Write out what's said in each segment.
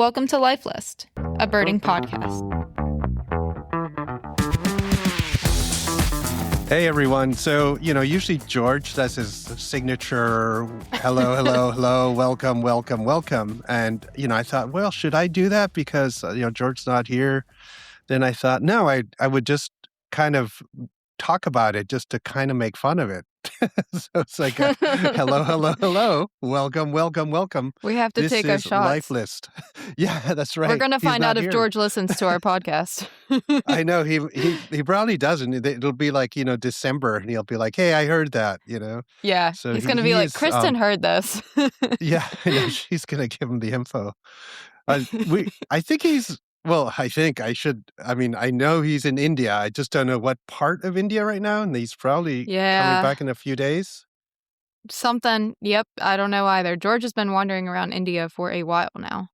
Welcome to Life List, a birding podcast. Hey, everyone. So, usually George does his signature, hello, hello, hello, welcome, welcome, welcome. And, I thought, well, should I do that? Because, George's not here. Then I thought, no, I would just kind of talk about it just to kind of make fun of it. So it's like, hello, hello, hello, welcome, welcome, welcome. We have to take our This is shots. Life List. Yeah, that's right. We're going to He's find not out if here. George listens to our podcast. I know he probably doesn't. It'll be like, December, and he'll be like, hey, I heard that, Yeah, So he's going to be like, Kristen heard this. Yeah, I know, she's going to give him the info. I know he's in India. I just don't know what part of India right now, and he's probably coming back in a few days. Something. Yep. I don't know either. George has been wandering around India for a while now.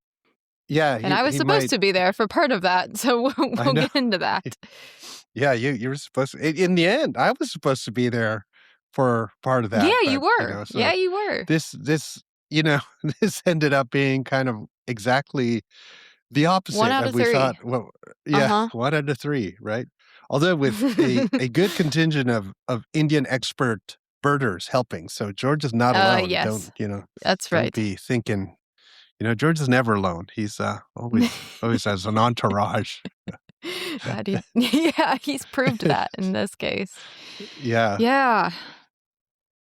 Yeah. And I was supposed to be there for part of that. So we'll get into that. Yeah, you were supposed to. In the end, I was supposed to be there for part of that. Yeah, you were. So Yeah, you were. This this ended up being kind of exactly the opposite 1 out of we 3. thought. Well, yeah, 1 out of 3, right? Although with a good contingent of Indian expert birders helping. So George is not alone. Yes. That's right. Don't be thinking, George is never alone. He's always has an entourage. Yeah, he's proved that in this case. Yeah. Yeah.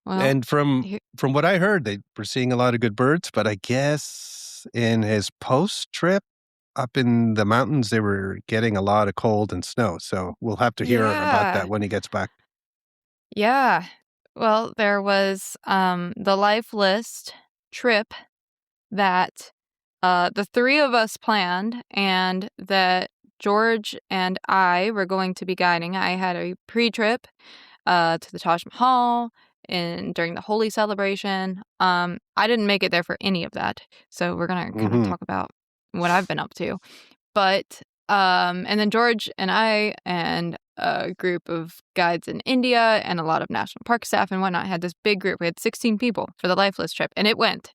Well, and from what I heard, they were seeing a lot of good birds, but I guess in his post trip up in the mountains, they were getting a lot of cold and snow. So we'll have to hear about that when he gets back. Yeah. Well, there was the Life List trip that the 3 of us planned, and that George and I were going to be guiding. I had a pre-trip to the Taj Mahal during the Holi celebration. I didn't make it there for any of that, so we're gonna kind of talk about what I've been up to. But and then George and I and a group of guides in India and a lot of national park staff and whatnot had this big group. We had 16 people for the Life List trip, and it went.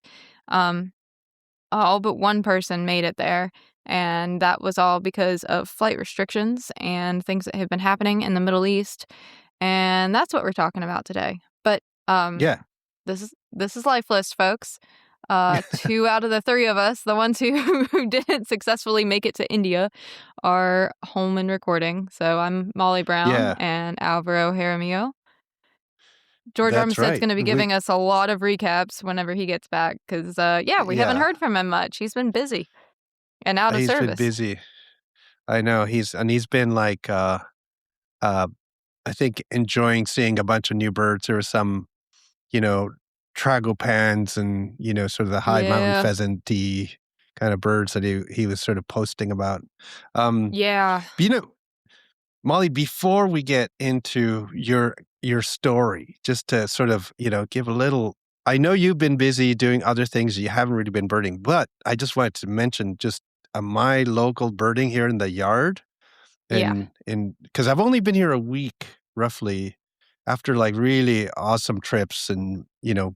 All but one person made it there, and that was all because of flight restrictions and things that have been happening in the Middle East. And that's what we're talking about today. But this is Life List, folks. 2 out of the 3 of us, the ones who didn't successfully make it to India, are home and recording. So I'm Mollee Brown and Alvaro Jaramillo. George Armstead's going to be giving us a lot of recaps whenever he gets back because, we haven't heard from him much. He's been busy and out of service. He's been busy. I know. He's been like, I think, enjoying seeing a bunch of new birds. There were some, tragopans and, sort of the high mountain pheasant-y kind of birds that he was sort of posting about. But, Mollee, before we get into your story, just to sort of, give a little, I know you've been busy doing other things. You haven't really been birding, but I just wanted to mention just my local birding here in the yard. Because I've only been here a week, roughly, after like really awesome trips and,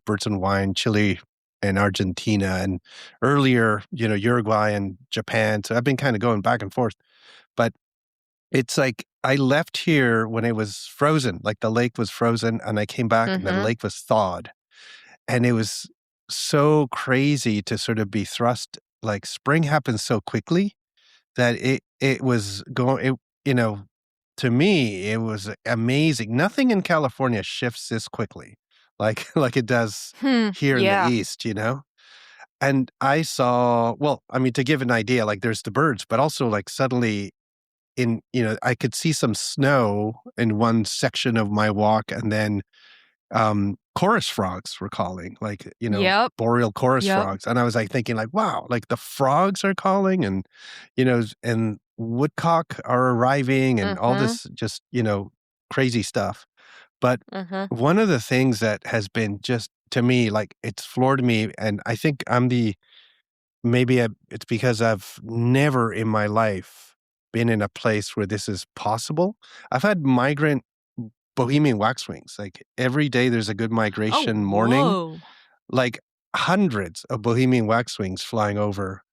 Birds and Wine, Chile and Argentina, and earlier, Uruguay and Japan. So I've been kind of going back and forth. But it's like I left here when it was frozen, like the lake was frozen, and I came back and the lake was thawed. And it was so crazy to sort of be thrust, like spring happens so quickly that it was going, to me, it was amazing. Nothing in California shifts this quickly, like it does here in the East, And I saw, to give an idea, like there's the birds, but also like suddenly I could see some snow in one section of my walk, and then chorus frogs were calling, like, boreal chorus frogs. And I was like thinking like, wow, like the frogs are calling, and, and woodcock are arriving and all this just, crazy stuff. But one of the things that has been just, to me, like it's floored me, and I think it's because I've never in my life been in a place where this is possible. I've had migrant Bohemian waxwings. Like every day there's a good migration morning. Whoa. Like hundreds of Bohemian waxwings flying over.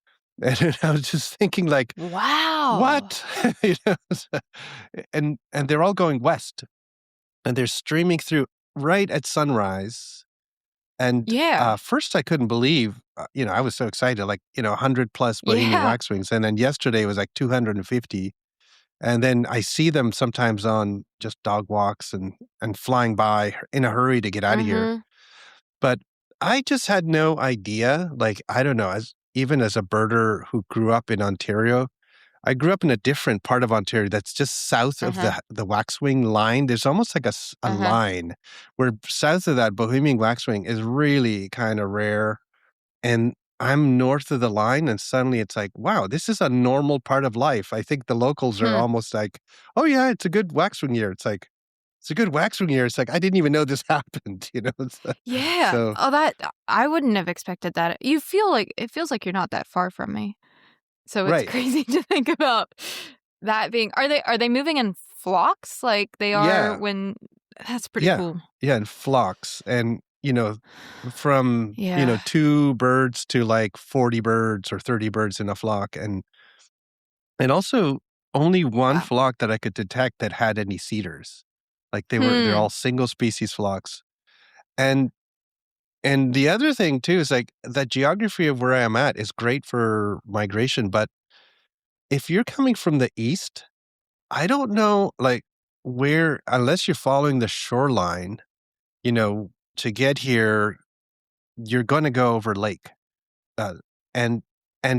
And I was just thinking like, wow. What? And they're all going west, and they're streaming through right at sunrise. And first I couldn't believe, I was so excited, like, 100 plus Bohemian waxwings. And then yesterday it was like 250. And then I see them sometimes on just dog walks and flying by in a hurry to get out of here. But I just had no idea. Like, I don't know, even as a birder who grew up in Ontario, I grew up in a different part of Ontario that's just south of the waxwing line. There's almost like a line where south of that Bohemian waxwing is really kind of rare. And I'm north of the line, and suddenly it's like, wow, this is a normal part of life. I think the locals are almost like, oh yeah, it's a good waxwing year. It's like, it's a good waxwing year. It's like, I didn't even know this happened, Yeah. So, Oh, I wouldn't have expected that. It feels like you're not that far from me. So it's right. crazy to think about that being. Are they moving in flocks like they are when? That's pretty cool. Yeah, in flocks. And, from, 2 birds to like 40 birds or 30 birds in a flock. And also only one flock that I could detect that had any cedars. Like they're all single species flocks. And the other thing too is like the geography of where I am at is great for migration, but if you're coming from the east, I don't know, like, where, unless you're following the shoreline, to get here, you're gonna go over lake. Uh, and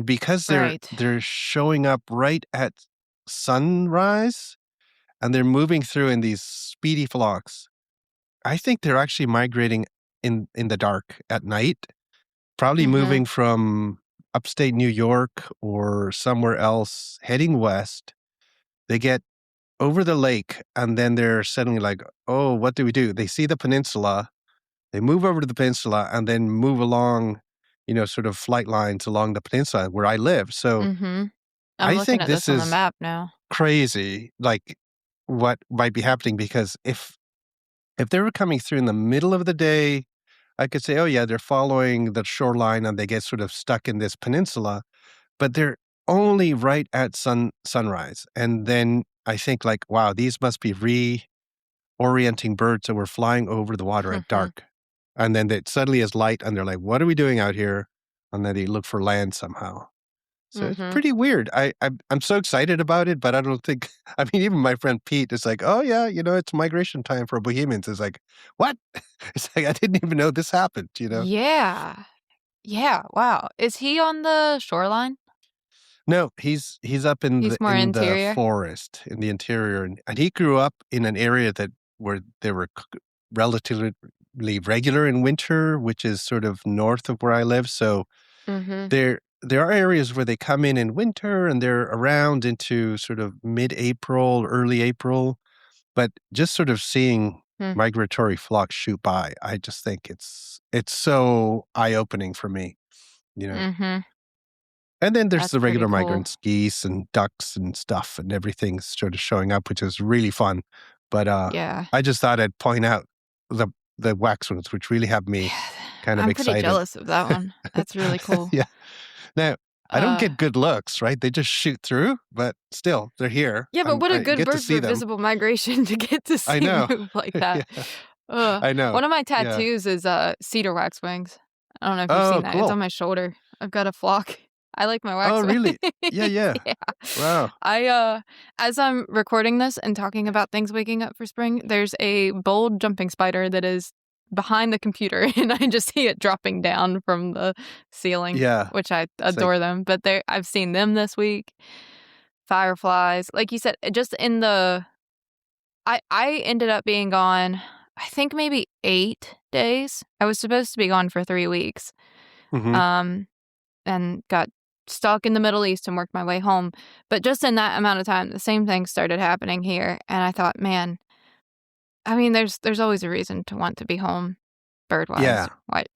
because they're showing up right at sunrise, and they're moving through in these speedy flocks, I think they're actually migrating in the dark at night, probably moving from upstate New York or somewhere else, heading west. They get over the lake, and then they're suddenly like, oh, what do we do? They see the peninsula, they move over to the peninsula, and then move along, sort of flight lines along the peninsula where I live. So I'm I looking think at this this on the is map now. crazy, like what might be happening, because if they were coming through in the middle of the day, I could say, oh yeah, they're following the shoreline and they get sort of stuck in this peninsula, but they're only right at sunrise. And then I think like, wow, these must be reorienting birds that were flying over the water at dark. And then it suddenly is light and they're like, what are we doing out here? And then they look for land somehow. So it's pretty weird. I'm so excited about it, but I don't think, I mean, even my friend Pete is like, oh yeah, it's migration time for Bohemians. It's like, what? It's like, I didn't even know this happened, Yeah. Yeah, wow. Is he on the shoreline? No, he's up in He's more the interior? forest, in the interior, and he grew up in an area where they were relatively regular in winter, which is sort of north of where I live. So there are areas where they come in winter and they're around into sort of mid-April, early April, but just sort of seeing migratory flocks shoot by, I just think it's so eye-opening for me, And then there's the regular migrants, geese and ducks and stuff, and everything's sort of showing up, which is really fun. But I just thought I'd point out the waxwings, which really have me kind of excited. I'm pretty jealous of that one. That's really cool. Yeah. Now, I don't get good looks, right? They just shoot through, but still, they're here. Yeah, but what a good bird for them. visible migration to get to see move like that. I know. One of my tattoos is cedar waxwings. I don't know if you've seen that. Cool. It's on my shoulder. I've got a flock. I like my waxwing. Oh, really? Yeah. Wow. As I'm recording this and talking about things waking up for spring, there's a bold jumping spider that is behind the computer, and I just see it dropping down from the ceiling, which I adore them. But I've seen them this week. Fireflies. Like you said, just in the... I ended up being gone, I think maybe 8 days. I was supposed to be gone for 3 weeks. And got stuck in the Middle East and worked my way home. But just in that amount of time, the same thing started happening here. And I thought, man, I mean, there's always a reason to want to be home, bird-wise,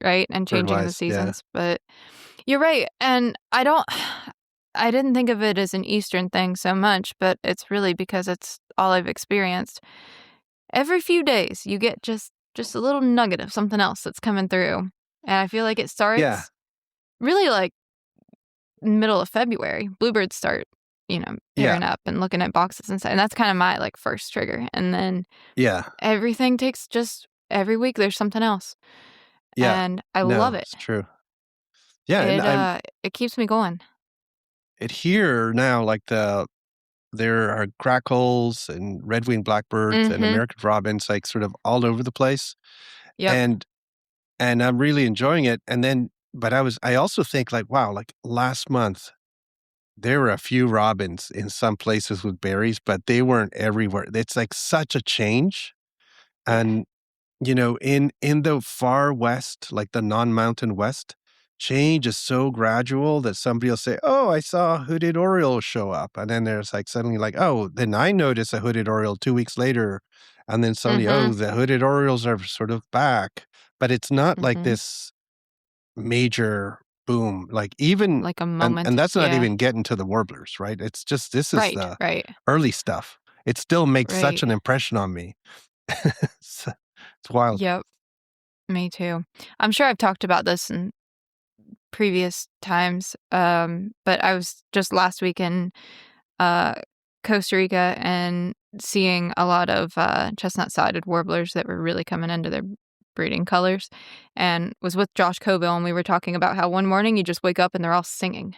right? And changing the seasons. But you're right. And I didn't think of it as an Eastern thing so much, but it's really because it's all I've experienced. Every few days, you get just a little nugget of something else that's coming through. And I feel like it starts really like middle of February, bluebirds start, pairing up and looking at boxes and stuff. And that's kind of my like first trigger. And then everything takes just every week there's something else. Yeah. And I love it. It's true. Yeah, and it keeps me going. Here now, like there are grackles and red-winged blackbirds and American robins, like sort of all over the place. Yep. And I'm really enjoying it. And then, but I also think like, wow, like last month, there were a few robins in some places with berries, but they weren't everywhere. It's like such a change. And, in the far west, like the non-mountain west, change is so gradual that somebody will say, oh, I saw a hooded oriole show up. And then there's like suddenly like, oh, then I noticed a hooded oriole 2 weeks later. And then suddenly, oh, the hooded orioles are sort of back. But it's not like this major boom, like even like a moment. And that's not even getting to the warblers, right? It's just, this is the early stuff. It still makes such an impression on me. It's wild. Yep. Me too. I'm sure I've talked about this in previous times, but I was just last week in Costa Rica and seeing a lot of chestnut-sided warblers that were really coming into their breeding colors, and was with Josh Coville, and we were talking about how one morning you just wake up and they're all singing.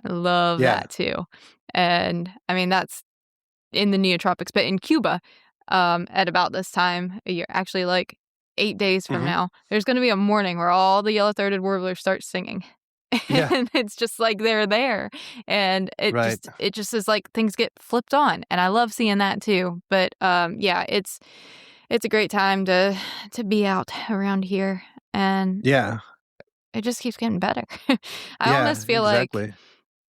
I love that too. And I mean, that's in the neotropics, but in Cuba, at about this time a year, actually like 8 days from now, there's going to be a morning where all the yellow-throated warblers start singing. And it's just like they're there, and it just is like things get flipped on, and I love seeing that too. But it's a great time to be out around here, and it just keeps getting better. I almost feel like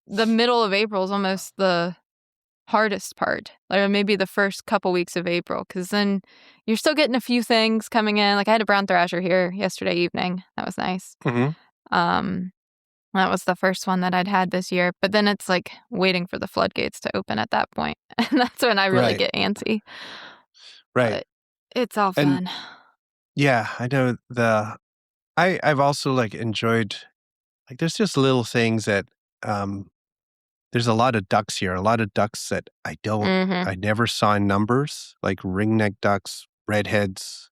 the middle of April is almost the hardest part, like maybe the first couple weeks of April, because then you're still getting a few things coming in. Like I had a brown thrasher here yesterday evening. That was nice. That was the first one that I'd had this year, but then it's like waiting for the floodgates to open at that point, and that's when I really get antsy. But it's all fun. Yeah, I know I've also like enjoyed, like there's just little things that there's a lot of ducks here, a lot of ducks that I never saw in numbers, like ringneck ducks, redheads,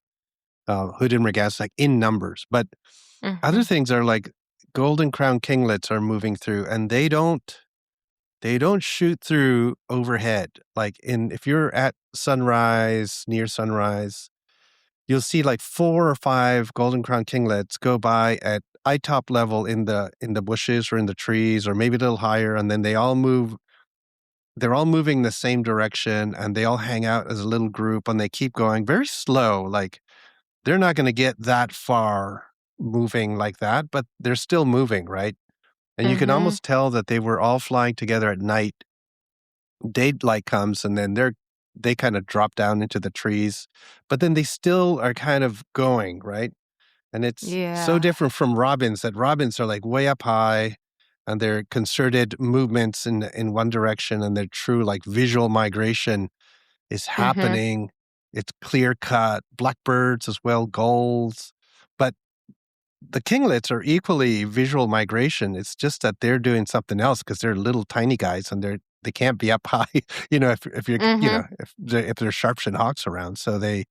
hooded mergazzs, like in numbers. But other things are like golden crown kinglets are moving through, and they don't shoot through overhead. Like if you're at sunrise, near sunrise, you'll see like 4 or 5 golden crown kinglets go by at eye top level in the bushes or in the trees, or maybe a little higher, and then they all move. They're all moving the same direction, and they all hang out as a little group, and they keep going very slow. Like they're not going to get that far moving like that, but they're still moving, right? And you can almost tell that they were all flying together at night. Daylight comes, and then they kind of drop down into the trees, but then they still are kind of going, right? And it's so different from robins, that robins are like way up high, and they're concerted movements in one direction, and their true like visual migration is happening. It's clear cut. Blackbirds as well, gulls. But the kinglets are equally visual migration. It's just that they're doing something else because they're little tiny guys, and they can't be up high, if you're, if there's sharp-shinned hawks around. So they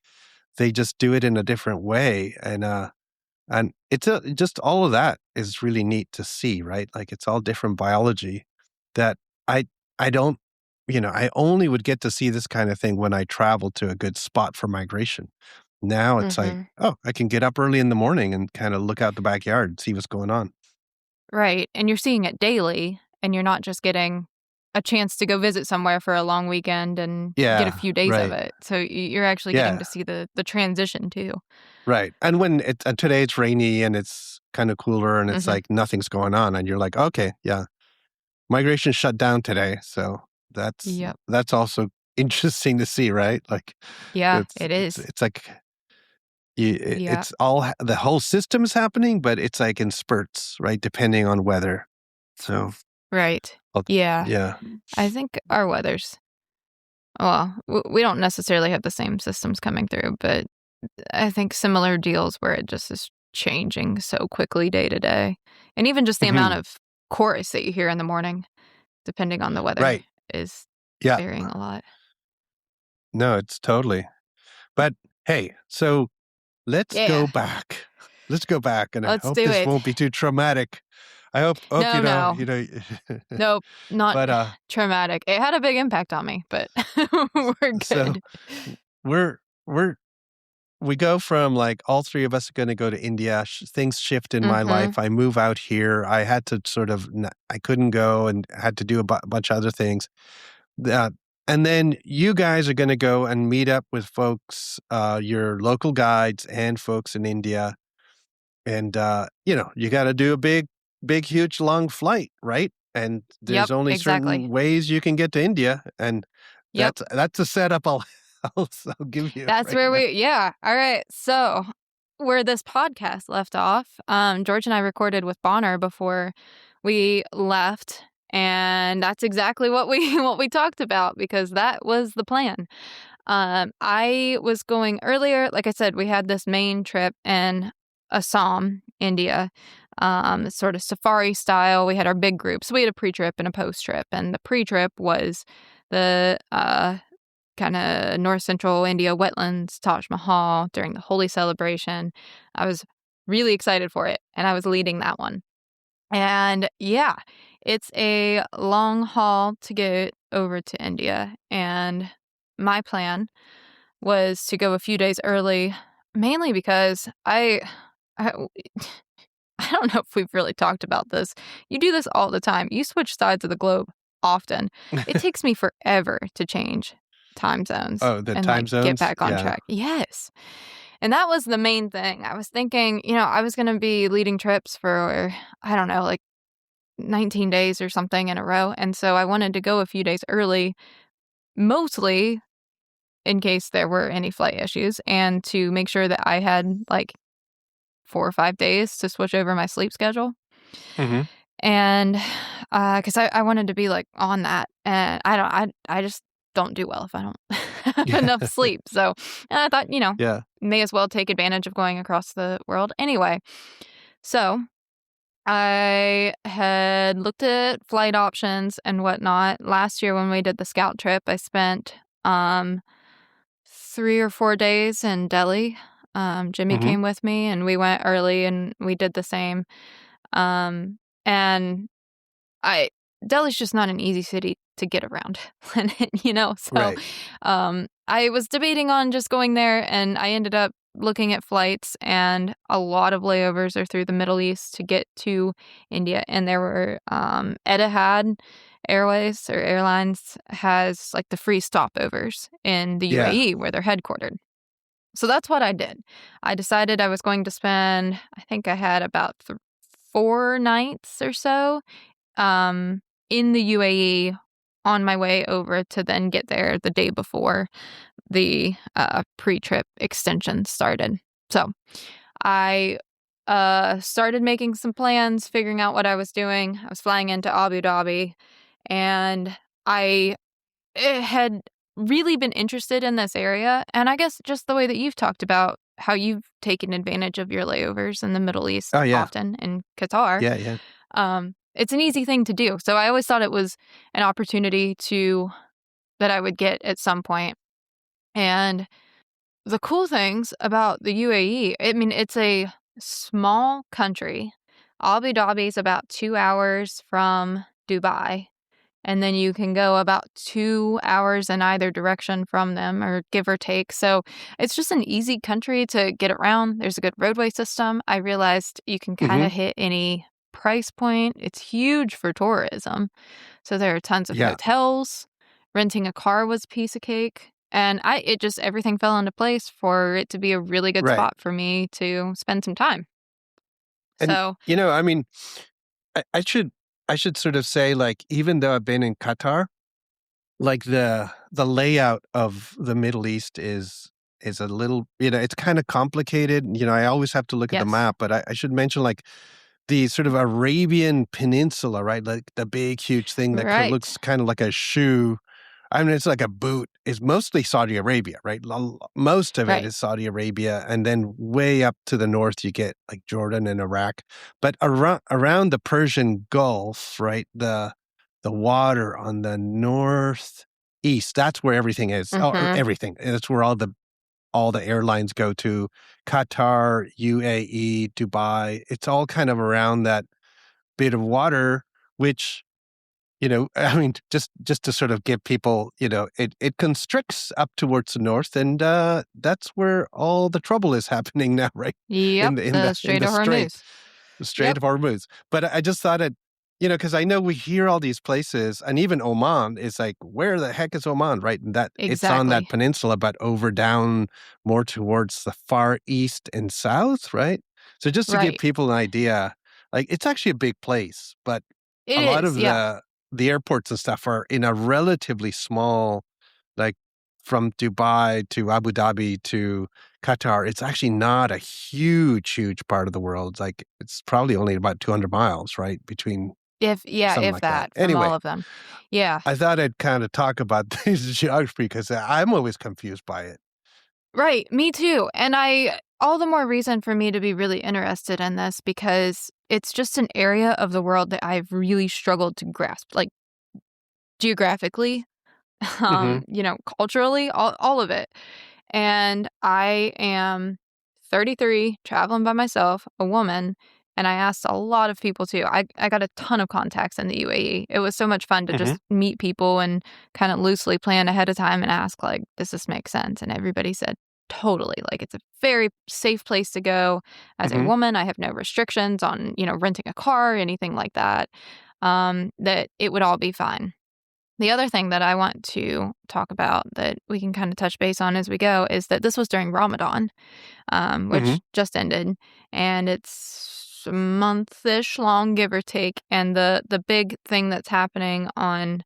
just do it in a different way. And it's just all of that is really neat to see, right? Like it's all different biology that I don't, I only would get to see this kind of thing when I travel to a good spot for migration. Now it's like, oh, I can get up early in the morning and kind of look out the backyard and see what's going on. Right. And you're seeing it daily, and you're not just getting a chance to go visit somewhere for a long weekend and get a few days of it. So you're actually getting to see the transition too. Right. And when today it's rainy and it's kind of cooler, and it's like nothing's going on, and you're like, okay, migration shut down today. So that's also interesting to see, right? Like, it is. It's like, it's all, the whole system is happening, but it's like in spurts, right? Depending on weather. So. Right. Yeah. I think our weather's, well, we don't necessarily have the same systems coming through, but I think similar deals where it just is changing so quickly day to day. And even just the amount of chorus that you hear in the morning, depending on the weather, is varying a lot. No, it's totally. But hey, so let's go back. Let's go back, and I hope this won't be too traumatic. I hope No. you know. Nope, not traumatic. It had a big impact on me, but we're good. So we go from like all three of us are going to go to India. Things shift in my life. I move out here. I had to I couldn't go and had to do a bunch of other things. And then you guys are going to go and meet up with folks, your local guides and folks in India. And, you got to do a big, huge, long flight, right? And there's only certain ways you can get to India. And that's a setup I'll give you. That's where all right. So where this podcast left off, George and I recorded with Bonner before we left. And that's exactly what we talked about, because that was the plan. I was going earlier. Like I said, we had this main trip in Assam, India, sort of safari style. We had our big groups. We had a pre-trip and a post-trip. And the pre-trip was the kind of north central India wetlands, Taj Mahal during the Holi celebration. I was really excited for it, and I was leading that one. And it's a long haul to get over to India. And my plan was to go a few days early, mainly because I don't know if we've really talked about this. You do this all the time. You switch sides of the globe often. It takes me forever to change time zones. Oh, the time zones? Get back on track. Yes. And that was the main thing. I was thinking, I was going to be leading trips for, I don't know, like 19 days or something in a row. And so I wanted to go a few days early, mostly in case there were any flight issues, and to make sure that I had like 4 or 5 days to switch over my sleep schedule. And because I wanted to be like on that. And I just don't do well if I don't have enough sleep. So I thought, may as well take advantage of going across the world anyway. So I had looked at flight options and whatnot. Last year when we did the scout trip, I spent 3 or 4 days in Delhi. Jimmy came with me, and we went early, and we did the same. And Delhi's just not an easy city to get around, so I was debating on just going there, and I ended up looking at flights, and a lot of layovers are through the Middle East to get to India. And there were Etihad Airways or Airlines has like the free stopovers in the UAE where they're headquartered. So that's what I did. I decided I was going to spend, I think I had about 4 nights or so in the UAE on my way over to then get there the day before the pre-trip extension started. So I started making some plans, figuring out what I was doing. I was flying into Abu Dhabi, and I had really been interested in this area. And I guess just the way that you've talked about how you've taken advantage of your layovers in the Middle East often in Qatar. It's an easy thing to do. So I always thought it was an opportunity that I would get at some point. And the cool things about the UAE, I mean, it's a small country. Abu Dhabi is about 2 hours from Dubai. And then you can go about 2 hours in either direction from them, or give or take. So it's just an easy country to get around. There's a good roadway system. I realized you can kind of hit any price point. It's huge for tourism. So there are tons of hotels. Renting a car was a piece of cake. And everything fell into place for it to be a really good spot for me to spend some time. And, I mean, I should sort of say, like, even though I've been in Qatar, like the layout of the Middle East is a little, it's kind of complicated. I always have to look at the map, but I should mention like the sort of Arabian Peninsula, right? Like the big, huge thing that looks kind of like a shoe I mean, it's like a boot. It's mostly Saudi Arabia, right? Most of it Right. is Saudi Arabia, and then way up to the north, you get like Jordan and Iraq. But around the Persian Gulf, right, the water on the northeast, that's where everything is. Or everything. It's where all the airlines go to. Qatar, UAE, Dubai. It's all kind of around that bit of water, which, I mean, just to sort of give people, it constricts up towards the north, and that's where all the trouble is happening now, right? Yep, the Strait of Hormuz. The Strait of Hormuz. But I just thought because I know we hear all these places, and even Oman is like, where the heck is Oman, right? And that it's on that peninsula, but over down more towards the far east and south, right? So just to give people an idea, like it's actually a big place, but a lot of the airports and stuff are in a relatively small, like from Dubai to Abu Dhabi to Qatar. It's actually not a huge part of the world. Like it's probably only about 200 miles, right? Between if like that. From anyway, all of them. Yeah. I thought I'd kind of talk about this geography because I'm always confused by it. Right. Me too. And all the more reason for me to be really interested in this because it's just an area of the world that I've really struggled to grasp, like geographically, culturally, all of it. And I am 33, traveling by myself, a woman, and I asked a lot of people too. I got a ton of contacts in the UAE. It was so much fun to just meet people and kind of loosely plan ahead of time and ask, like, does this make sense? And everybody said, totally. Like, it's a very safe place to go. As a woman, I have no restrictions on, renting a car or anything like that, that it would all be fine. The other thing that I want to talk about that we can kind of touch base on as we go is that this was during Ramadan, which just ended, and it's a month-ish long, give or take. And the big thing that's happening on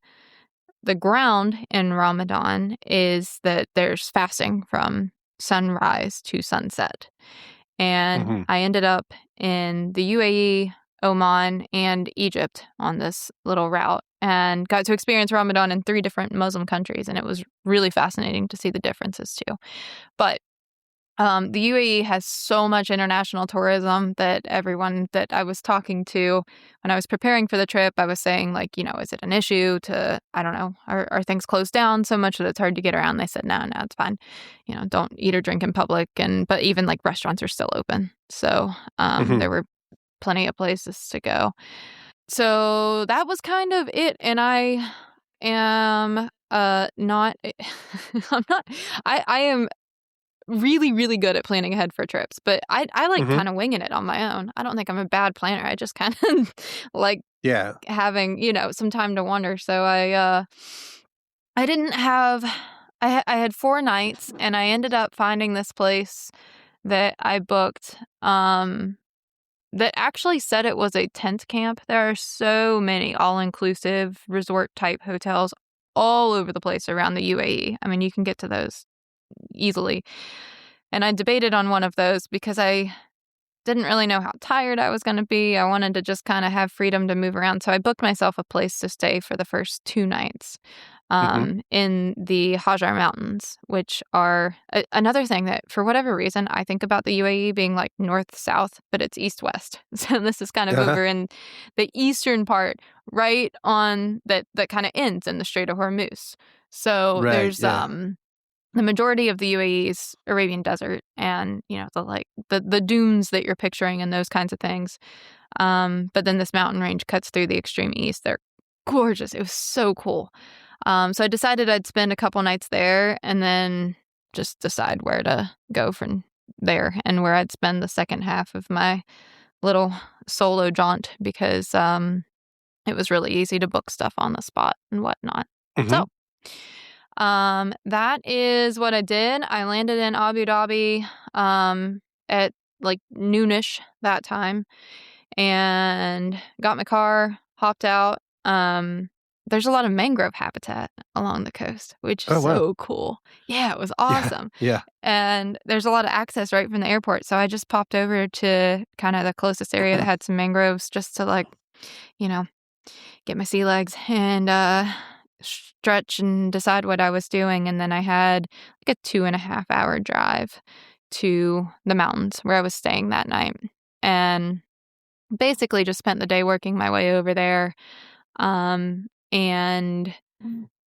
the ground in Ramadan is that there's fasting from sunrise to sunset. And I ended up in the UAE, Oman, and Egypt on this little route and got to experience Ramadan in 3 different Muslim countries. And it was really fascinating to see the differences too. But the UAE has so much international tourism that everyone that I was talking to when I was preparing for the trip, I was saying, like, is it an issue to, I don't know, are things closed down so much that it's hard to get around? They said, no, it's fine. Don't eat or drink in public. But even like restaurants are still open. So there were plenty of places to go. So that was kind of it. And I am not, I am really, really good at planning ahead for trips, but I like kind of winging it on my own. I don't think I'm a bad planner. I just kind of like having, some time to wander. So I didn't have, I had 4 nights and I ended up finding this place that I booked, that actually said it was a tent camp. There are so many all-inclusive resort-type hotels all over the place around the UAE. I mean, you can get to those easily. And I debated on one of those because I didn't really know how tired I was going to be. I wanted to just kind of have freedom to move around. So I booked myself a place to stay for the first 2 nights in the Hajar Mountains, which are another thing that, for whatever reason, I think about the UAE being like north-south, but it's east-west. So this is kind of over in the eastern part, right on that kind of ends in the Strait of Hormuz. So there's the majority of the UAE's Arabian Desert and, the dunes that you're picturing and those kinds of things. But then this mountain range cuts through the extreme east. They're gorgeous. It was so cool. So I decided I'd spend a couple nights there and then just decide where to go from there and where I'd spend the second half of my little solo jaunt because it was really easy to book stuff on the spot and whatnot. So that is what I did. I landed in Abu Dhabi at like noonish that time and got my car, hopped out. There's a lot of mangrove habitat along the coast, which is so cool. Yeah, it was awesome. Yeah. And there's a lot of access right from the airport. So I just popped over to kind of the closest area that had some mangroves just to get my sea legs and stretch and decide what I was doing. And then I had like a 2.5-hour drive to the mountains where I was staying that night. And basically just spent the day working my way over there, and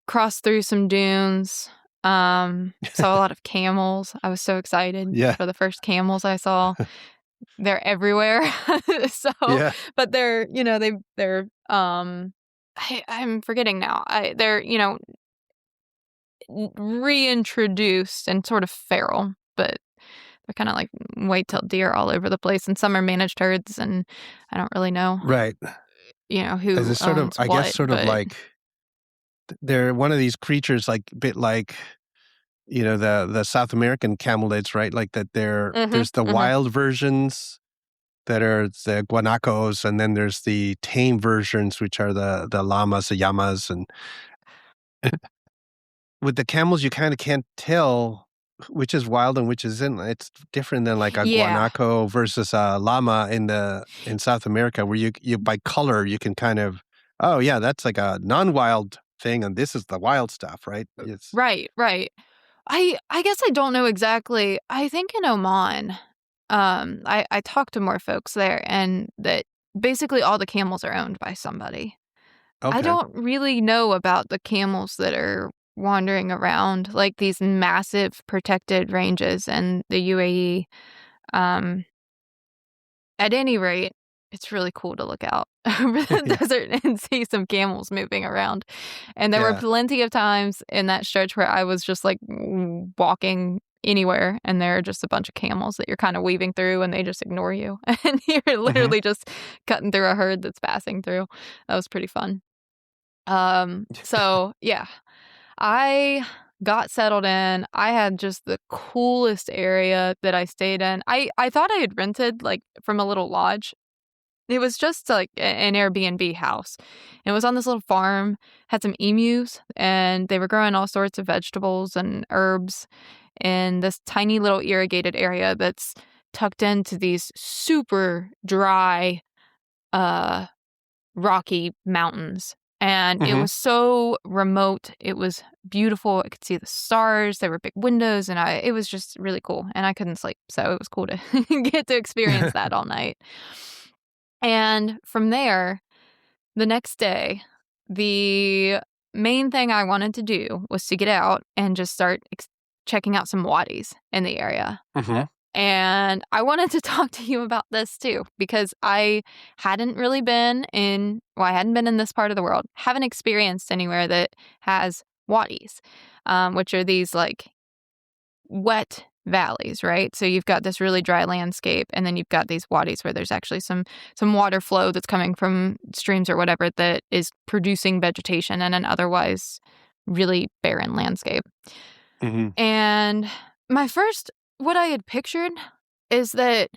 crossed through some dunes. Saw a lot of camels. I was so excited for the first camels I saw. They're everywhere. But they're, they're I'm forgetting now. They're, reintroduced and sort of feral, but they're kind of like white-tailed deer all over the place, and some are managed herds, and I don't really know. Right. Who As a sort of, owns I what, guess, sort of like they're one of these creatures, like a bit like, the South American camelids, right? Like that. There's the wild versions that are the guanacos, and then there's the tame versions, which are the llamas, the llamas, and with the camels, you kind of can't tell which is wild and which isn't. It's different than like a guanaco versus a llama in South America, where you by color you can kind of, oh yeah, that's like a non-wild thing, and this is the wild stuff, right? Right. I guess I don't know exactly. I think in Oman, I talked to more folks there, and that basically all the camels are owned by somebody. Okay. I don't really know about the camels that are wandering around, like these massive protected ranges in the UAE. At any rate, it's really cool to look out over the desert and see some camels moving around. And there were plenty of times in that stretch where I was just like walking anywhere, and there are just a bunch of camels that you're kind of weaving through, and they just ignore you. And you're literally just cutting through a herd that's passing through. That was pretty fun. So yeah, I got settled in. I had just the coolest area that I stayed in. I thought I had rented like from a little lodge. It was just like an Airbnb house. It was on this little farm, had some emus, and they were growing all sorts of vegetables and herbs in this tiny little irrigated area that's tucked into these super dry, rocky mountains. And it was so remote. It was beautiful. I could see the stars. There were big windows, and it was just really cool. And I couldn't sleep, so it was cool to get to experience that all night. And from there, the next day, the main thing I wanted to do was to get out and just start checking out some wadis in the area. And I wanted to talk to you about this too, because I hadn't really been in, I hadn't been in this part of the world, haven't experienced anywhere that has wadis, which are these like wet valleys, right? So you've got this really dry landscape, and then you've got these wadis where there's actually some water flow that's coming from streams or whatever that is producing vegetation in an otherwise really barren landscape. And what I had pictured is that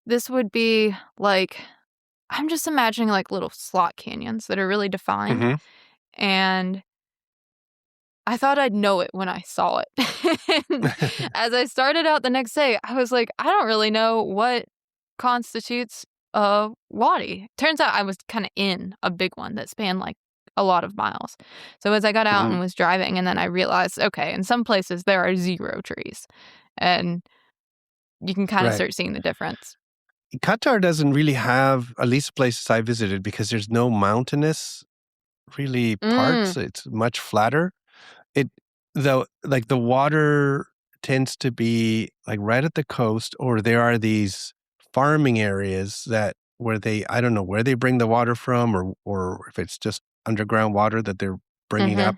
this would be like, I'm just imagining like little slot canyons that are really defined. And I thought I'd know it when I saw it. And as I started out the next day, I was like, I don't really know what constitutes a wadi. Turns out I was kind of in a big one that spanned like a lot of miles. So as I got out and was driving, and then I realized, okay, in some places there are 0 trees. And you can kind of start seeing the difference. Qatar doesn't really have, at least places I visited, because there's no mountainous really parts. It's much flatter. Like the water tends to be like right at the coast, or there are these farming areas where I don't know where they bring the water from, or if it's just underground water that they're bringing up,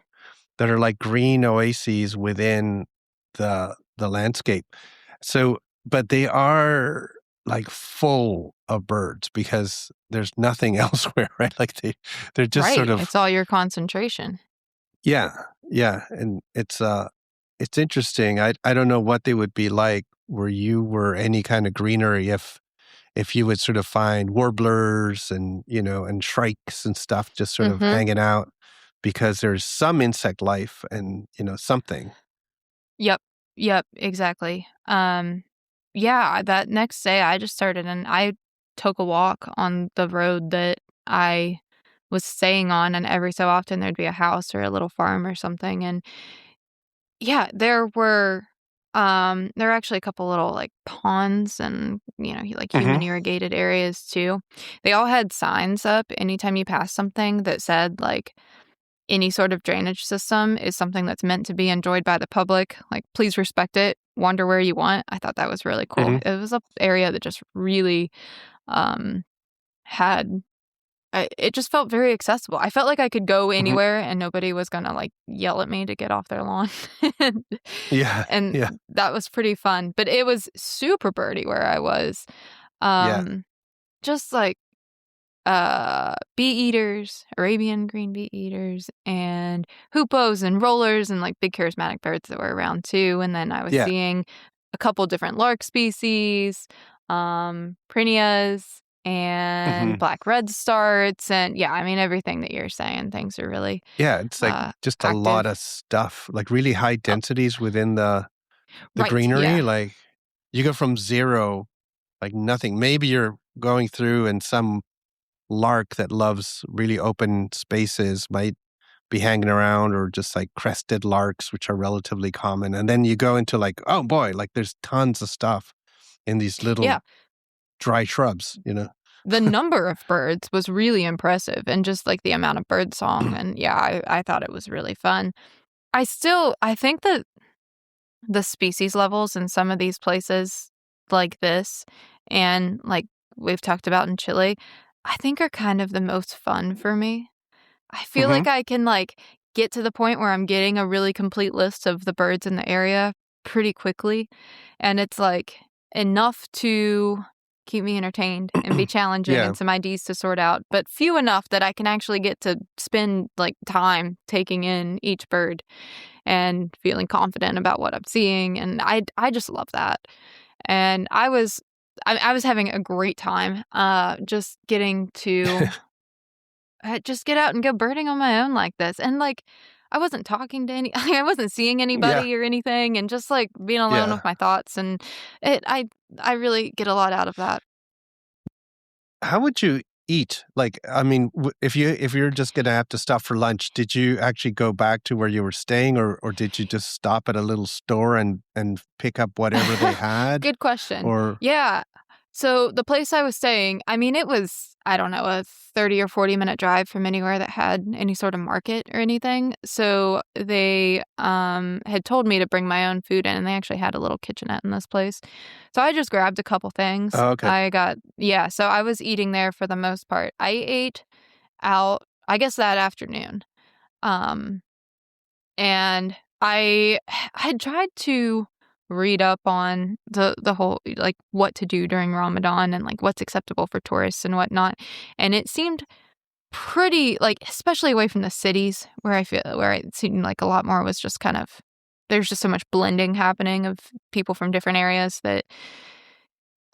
that are like green oases within the landscape. So, but they are like full of birds because there's nothing elsewhere, right? Like they're just sort of, it's all your concentration. Yeah. And it's interesting. I don't know what they would be like where you were any kind of greenery, if you would sort of find warblers and, and shrikes and stuff just sort of hanging out, because there's some insect life and, something. Yep, exactly. Yeah, that next day I just started, and I took a walk on the road that I was staying on, and every so often there'd be a house or a little farm or something. And yeah, there were actually a couple little like ponds and, like human Mm-hmm. irrigated areas too. They all had signs up anytime you passed something that said like any sort of drainage system is something that's meant to be enjoyed by the public. Like, please respect it, wander where you want. I thought that was really cool. Mm-hmm. It was an area that just really um had it just felt very accessible. I felt like I could go Mm-hmm. anywhere and nobody was gonna like yell at me to get off their lawn. and, Yeah. and Yeah. that was pretty fun. But it was super birdy where I was. Yeah. Just like bee eaters, Arabian green bee eaters, and hoopos and rollers and like big charismatic birds that were around too. And then I was Yeah. seeing a couple different lark species, prinias and Mm-hmm. black redstarts, and yeah, I mean everything that you're saying. Things are really Yeah, it's like just a lot active. of stuff, like really high Oh, densities within the right, greenery. yeah, Like you go from zero, like nothing. Maybe you're going through and some lark that loves really open spaces might be hanging around, or just like crested larks, which are relatively common. And then you go into like, oh boy, like there's tons of stuff in these little yeah. dry shrubs, The number of birds was really impressive, and just like the amount of bird song, and yeah, I thought it was really fun. I think that the species levels in some of these places like this, and like we've talked about in Chile, I think are kind of the most fun for me. I feel Mm-hmm. like I can like get to the point where I'm getting a really complete list of the birds in the area pretty quickly, and it's like enough to keep me entertained and be challenging Yeah. and some IDs to sort out, but few enough that I can actually get to spend like time taking in each bird and feeling confident about what I'm seeing, and I just love that. And I was having a great time just getting to just get out and go birding on my own like this. And like I wasn't talking to I wasn't seeing Yeah. anybody or anything, and just like being alone Yeah. with my thoughts, and it I really get a lot out of that. How would you eat? Like, I mean, if you're just gonna have to stop for lunch, did you actually go back to where you were staying, or did you just stop at a little store and pick up whatever they had? Good question. Or Yeah. So the place I was staying, I mean, it was, I don't know, a 30 or 40-minute drive from anywhere that had any sort of market or anything. So they had told me to bring my own food in, and they actually had a little kitchenette in this place. So I just grabbed a couple things. oh, okay. Yeah, so I was eating there for the most part. I ate out, I guess, that afternoon. Um, and I had tried to read up on the whole like what to do during Ramadan and like what's acceptable for tourists and whatnot. And it seemed pretty like, especially away from the cities where it seemed like a lot more was just kind of there's just so much blending happening of people from different areas that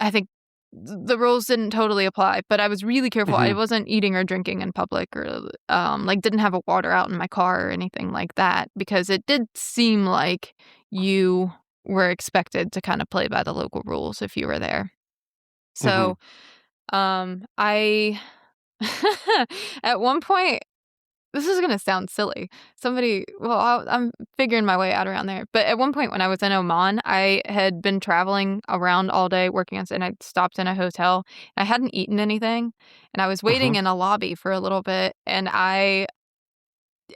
I think the rules didn't totally apply, but I was really careful. I Mhm. wasn't eating or drinking in public, or like didn't have a water out in my car or anything like that, because it did seem like you were expected to kind of play by the local rules if you were there. Mhm. So, I at one point, this is gonna sound silly. I'm figuring my way out around there. But at one point when I was in Oman, I had been traveling around all day working on, and I stopped in a hotel. I hadn't eaten anything, and I was waiting Mhm. in a lobby for a little bit. And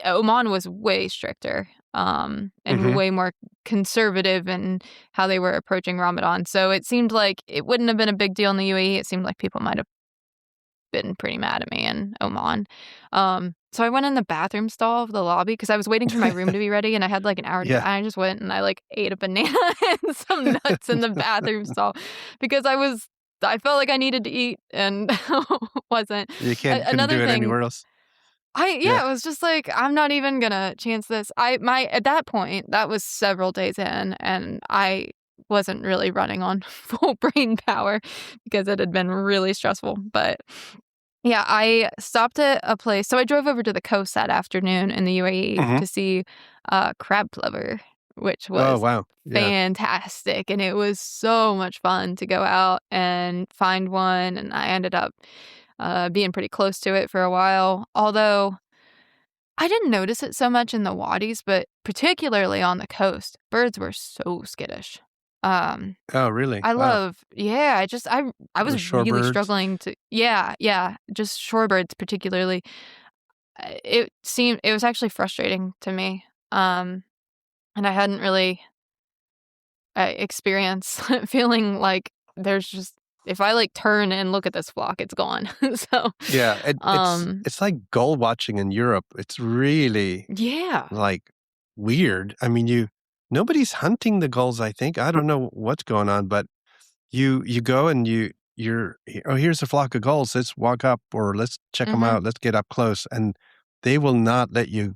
Oman was way stricter, and Mhm. way more conservative in how they were approaching Ramadan. So it seemed like it wouldn't have been a big deal in the UAE. It seemed like people might have been pretty mad at me in Oman. So I went in the bathroom stall of the lobby because I was waiting for my room to be ready, and I had like an hour to get. Yeah. I just went and I like ate a banana and some nuts in the bathroom stall because I felt like I needed to eat and wasn't. You couldn't Another do it thing, anywhere else? Yeah. yeah, it was just like I'm not even gonna chance this. At that point that was several days in, and I wasn't really running on full brain power because it had been really stressful, but yeah, I stopped at a place. So I drove over to the coast that afternoon in the UAE Mhm. to see crab plover, which Oh, was wow. Yeah. fantastic. And it was so much fun to go out and find one. And I ended up being pretty close to it for a while. Although I didn't notice it so much in the wadis, but particularly on the coast, birds were so skittish. Oh, really? I Wow. love, yeah, I Or was really shorebirds? struggling to, yeah, just shorebirds particularly. It was actually frustrating to me. And I hadn't really experienced feeling like there's just, if I like turn and look at this flock, it's gone. So, Yeah, um, it's like gull watching in Europe. It's really, yeah. like, weird. I mean, nobody's hunting the gulls, I think. I don't know what's going on, but you go and "Oh, here's a flock of gulls. Let's walk up," or "Let's check them Mhm. out. Let's get up close," and they will not let you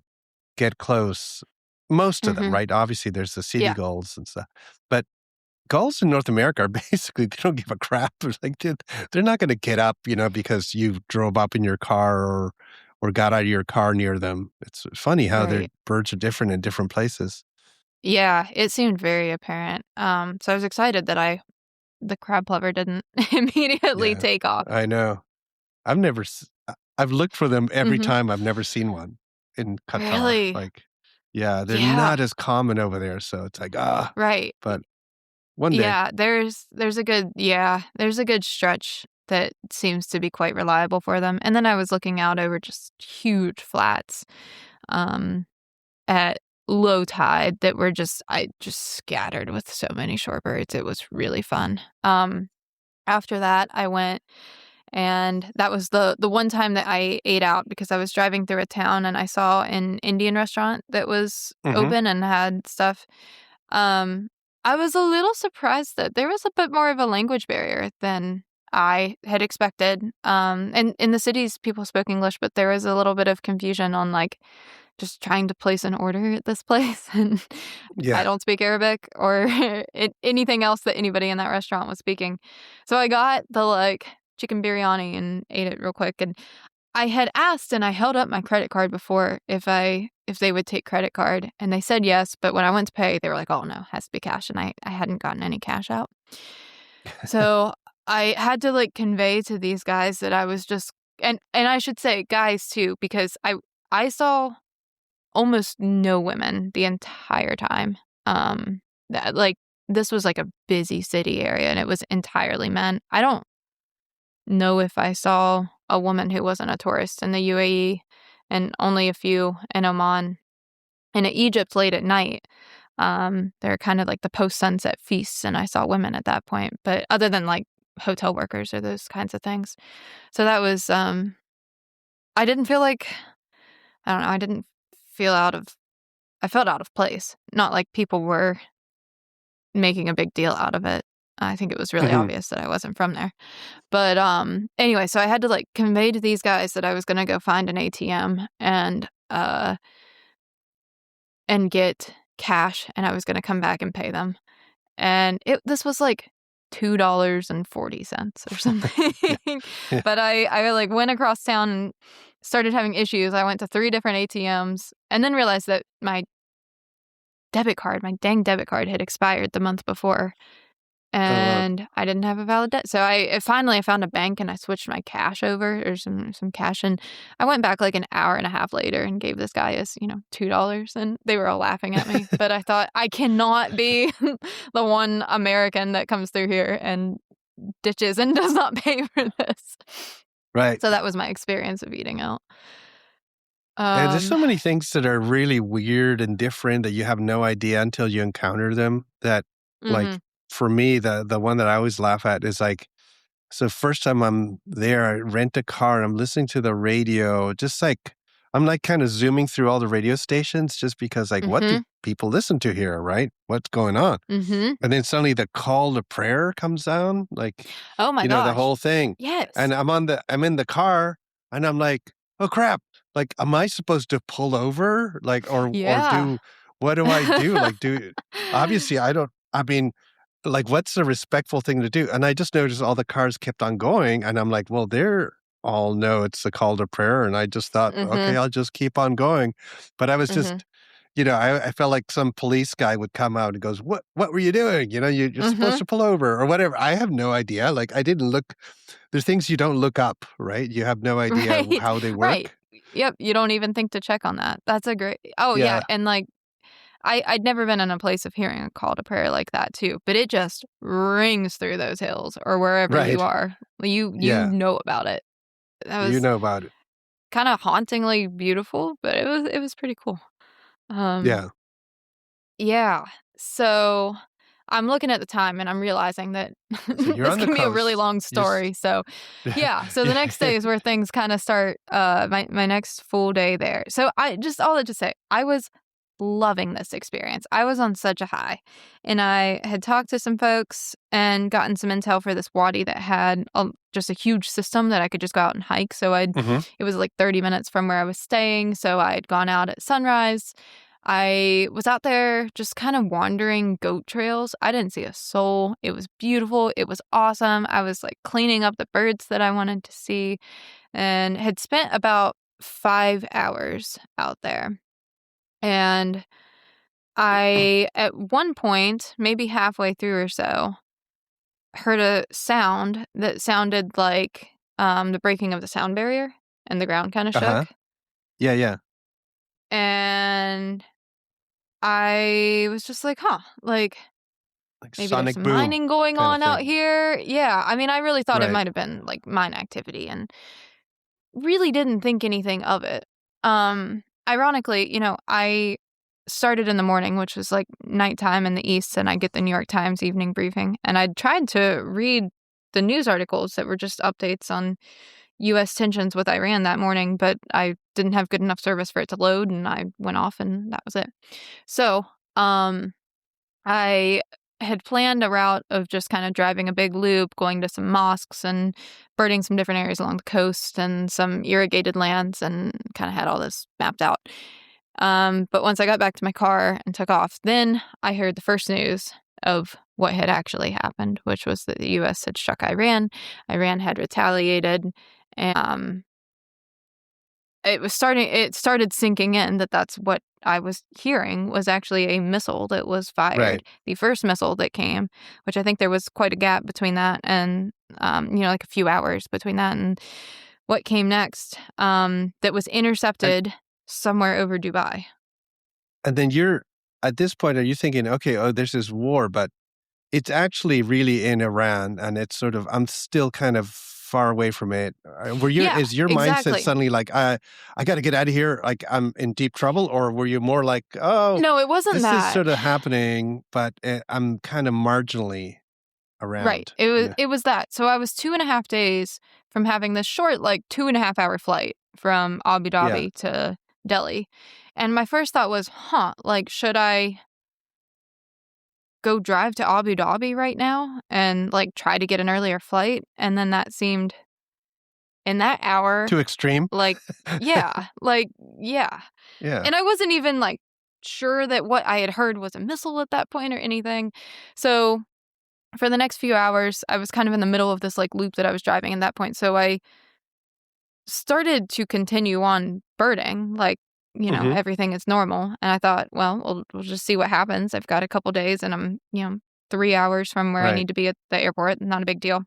get close. Most of them, Mhm. right? Obviously, there's the city Yeah. gulls and stuff, but gulls in North America are basically they don't give a crap. Like, they're not gonna get up, because you drove up in your car or got out of your car near them. It's funny how their Right. birds are different in different places. Yeah, it seemed very apparent. So I was excited that the crab plover didn't immediately Yeah, take off. I know. I've looked for them every Mhm. time, I've never seen one in Qatar. Really? Like, yeah, they're Yeah. not as common over there, so it's like, Right. but one day. Yeah, there's a good stretch that seems to be quite reliable for them. And then I was looking out over just huge flats um at low tide that were just scattered with so many shorebirds. It was really fun. After that I went, and that was the one time that I ate out because I was driving through a town and I saw an Indian restaurant that was Mhm. open and had stuff. Um, I was a little surprised that there was a bit more of a language barrier than I had expected. And in the cities, people spoke English, but there was a little bit of confusion on like just trying to place an order at this place, and I Yeah. don't speak Arabic or anything else that anybody in that restaurant was speaking. So I got the like chicken biryani and ate it real quick, and I had asked and I held up my credit card before if they would take credit card, and they said yes, but when I went to pay, they were like, "Oh, no, it has to be cash," and I hadn't gotten any cash out. So, I had to, like, convey to these guys that I was just, and I should say guys too, because I saw almost no women the entire time. That like, this was, like, a busy city area, and it was entirely men. I don't know if I saw a woman who wasn't a tourist in the UAE, and only a few in Oman. And in Egypt late at night, there are kind of like the post-sunset feasts, and I saw women at that point, but other than, like, hotel workers or those kinds of things. So that was, I didn't feel like, I don't know, I didn't feel out of I felt out of place, not like people were making a big deal out of it. I think it was really Mhm. obvious that I wasn't from there. But, anyway, so I had to, like, convey to these guys that I was gonna go find an ATM and get cash, and I was gonna come back and pay them. And this was, like, $2.40 or something. Yeah. Yeah. But I, like, went across town and started having issues. I went to 3 different ATMs and then realized that my dang debit card had expired the month before. Oh, wow. And I didn't have a valid debt. So I found a bank and I switched my cash over, or some cash, and I went back like an hour and a half later and gave this guy his, $2, and they were all laughing at me. But I thought, I cannot be the one American that comes through here and ditches and does not pay for this. Right. So that was my experience of eating out. Yeah, there's Um so many things that are really weird and different that you have no idea until you encounter them that, like, mhm. for me, the one that I always laugh at is, like, so first time I'm there, I rent a car, and I'm listening to the radio, just like I'm, like, kinda zooming through all the radio stations just because, like, what do Mhm. people listen to here, right? What's going on? Mhm. And then suddenly the call to prayer comes down, like, Oh my the gosh. whole thing. Yes. And I'm in the car, and I'm like, "Oh, crap. Like, am I supposed to pull over? Like, or Yeah. do what do I do? Like, do obviously, I mean, like, what's the respectful thing to do?" And I just noticed all the cars kept on going, and I'm like, "Well, they're all know it's a call to prayer," and I just thought, "Okay, Mhm. I'll just keep on going." But I was Mhm. just I felt like some police guy would come out and goes, what were you doing? You're supposed to pull over or whatever. I have no idea. Like I didn't look, there's things you don't look up, right? You have no idea Right, how they right. work. Yep, you don't even think to check on that. That's a great yeah, Yeah. and, like, I'd never been in a place of hearing a call to prayer like that too, but it just rings through those hills or wherever you Right. are. You Yeah. know about it. That You was know about it. kinda hauntingly beautiful, but it was pretty cool. Um, Yeah. yeah, so I'm looking at the time and I'm realizing that So you're this on the can be a really coast. long story. So yeah, so the next day is where things kind of start my next full day there. So I just all that to say, I was loving this experience. I was on such a high. And I had talked to some folks and gotten some intel for this wadi that had just a huge system that I could just go out and hike. So it was like 30 minutes from where I was staying, so I'd gone out at sunrise. I was out there just kind of wandering goat trails. I didn't see a soul. It was beautiful. It was awesome. I was like cleaning up the birds that I wanted to see and had spent about 5 hours out there. And I, at one point, maybe halfway through or so, heard a sound that sounded like the breaking of the sound barrier and the ground kind of Uh-huh. shook. Yeah, yeah. And I was just like, huh, like Like maybe there's sonic some boom mining going kind of on out thing. here. Yeah, I mean, I really thought it Right. might have been like mine activity and really didn't think anything of it. Ironically, I started in the morning, which was like nighttime in the East, and I get the New York Times evening briefing. And I'd tried to read the news articles that were just updates on U.S. tensions with Iran that morning, but I didn't have good enough service for it to load, and I went off, and that was it. So, I had planned a route of just kind of driving a big loop, going to some mosques and birding some different areas along the coast and some irrigated lands, and kind of had all this mapped out. But once I got back to my car and took off, then I heard the first news of what had actually happened, which was that the U.S. had struck Iran. Iran had retaliated, and it started sinking in that that's what I was hearing was actually a missile that was fired. Right. The first missile that came, which I think there was quite a gap between that and, like a few hours between that and what came next, that was And intercepted somewhere over Dubai. and then at this point, are you thinking, okay, oh, there's this war, but it's actually really in Iran, and it's sort of I'm still kind of far away from it. Yeah, Is your mindset exactly. suddenly like, I got to get out of here, like I'm in deep trouble, or were you more like, oh, No, it wasn't this is that. sort of happening, but I'm kind of marginally Right. around? It was Yeah. it was that. So I was 2.5 days from having this short, like 2.5 hour flight from Abu Yeah. Dhabi to Delhi. And my first thought was, like, should I go drive to Abu Dhabi right now and like try to get an earlier flight? And then that seemed in that hour, Too extreme. like, yeah, yeah. Yeah. And I wasn't even like sure that what I had heard was a missile at that point or anything. So for the next few hours, I was kind of in the middle of this like loop that I was driving at that point. So I started to continue on birding, like, Hmm. everything is normal. And I thought, well, we'll just see what happens. I've got a couple days and I'm, 3 hours from where I Right. need to be at the airport. Not a big deal.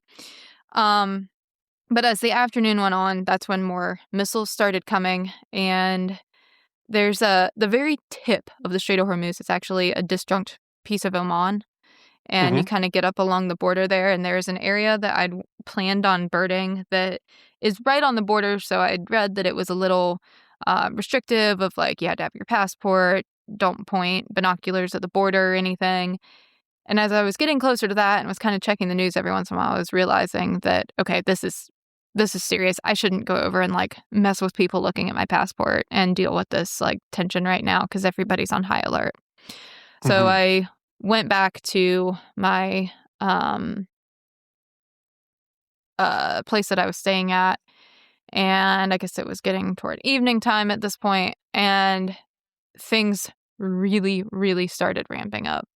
Um, but as the afternoon went on, that's when more missiles started coming. And there's the very tip of the Strait of Hormuz. It's actually a disjunct piece of Oman. And Hmm. you kind of get up along the border there, and there's an area that I'd planned on birding that is right on the border. So I'd read that it was a little restrictive of like you had to have your passport, don't point binoculars at the border or anything. And as I was getting closer to that and was kind of checking the news every once in a while, I was realizing that, okay, this is serious. I shouldn't go over and like mess with people looking at my passport and deal with this like tension right now because everybody's on high alert. So Hmm. I went back to my place that I was staying at, and I guess it was getting toward evening time at this point, and things really, really started ramping up.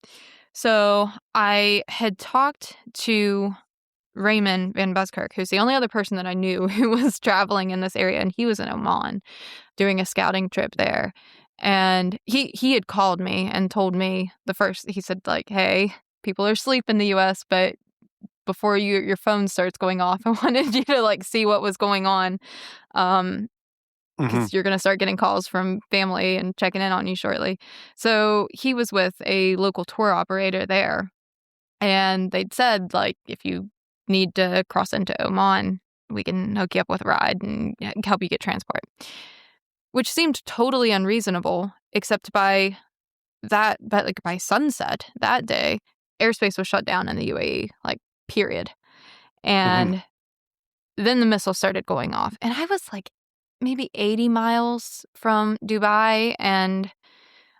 So I had talked to Raymond Van Buskirk, who's the only other person that I knew who was traveling in this area, and he was in Oman doing a scouting trip there. And he had called me and told me he said, like, hey, people are asleep in the U.S., but before your phone starts going off, I wanted you to, like, see what was going on. Because you're going to start getting calls from family and checking in on you shortly. So he was with a local tour operator there. And they'd said, like, if you need to cross into Oman, we can hook you up with a ride and help you get transport. Which seemed totally unreasonable, except by sunset that day, airspace was shut down in the UAE, like, period. And then the missiles started going off. And I was, like, maybe 80 miles from Dubai and,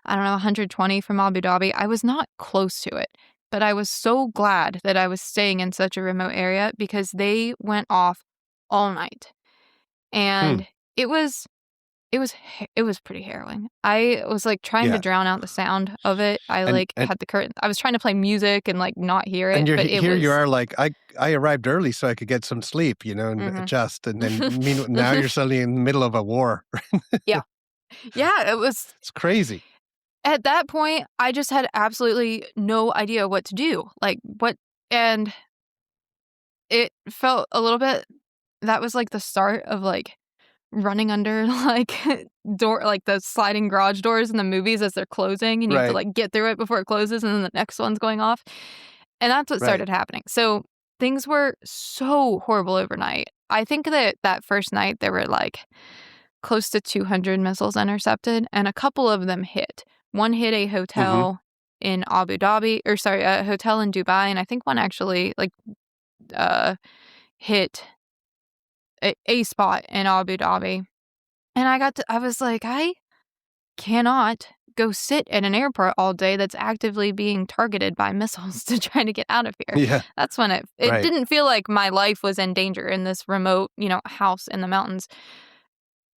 I don't know, 120 from Abu Dhabi. I was not close to it, but I was so glad that I was staying in such a remote area because they went off all night. And it was pretty harrowing. I was, like, trying to drown out the sound of it. I had the curtain. I was trying to play music and, like, not hear it. And you are like, I arrived early so I could get some sleep, and adjust. And then now you're suddenly in the middle of a war. Yeah. Yeah, it's crazy. At that point, I just had absolutely no idea what to do. And it felt a little bit, that was, like, the start of, like, running under, like, the sliding garage doors in the movies as they're closing, and you have to, like, get through it before it closes, and then the next one's going off. And that's what started happening. So things were so horrible overnight. I think that first night there were, like, close to 200 missiles intercepted, and a couple of them hit. One hit a hotel in Abu Dhabi, a hotel in Dubai, and I think one actually, like, hit a spot in Abu Dhabi. And I was like, I cannot go sit at an airport all day that's actively being targeted by missiles to try to get out of here. Yeah. That's when it didn't feel like my life was in danger in this remote, house in the mountains.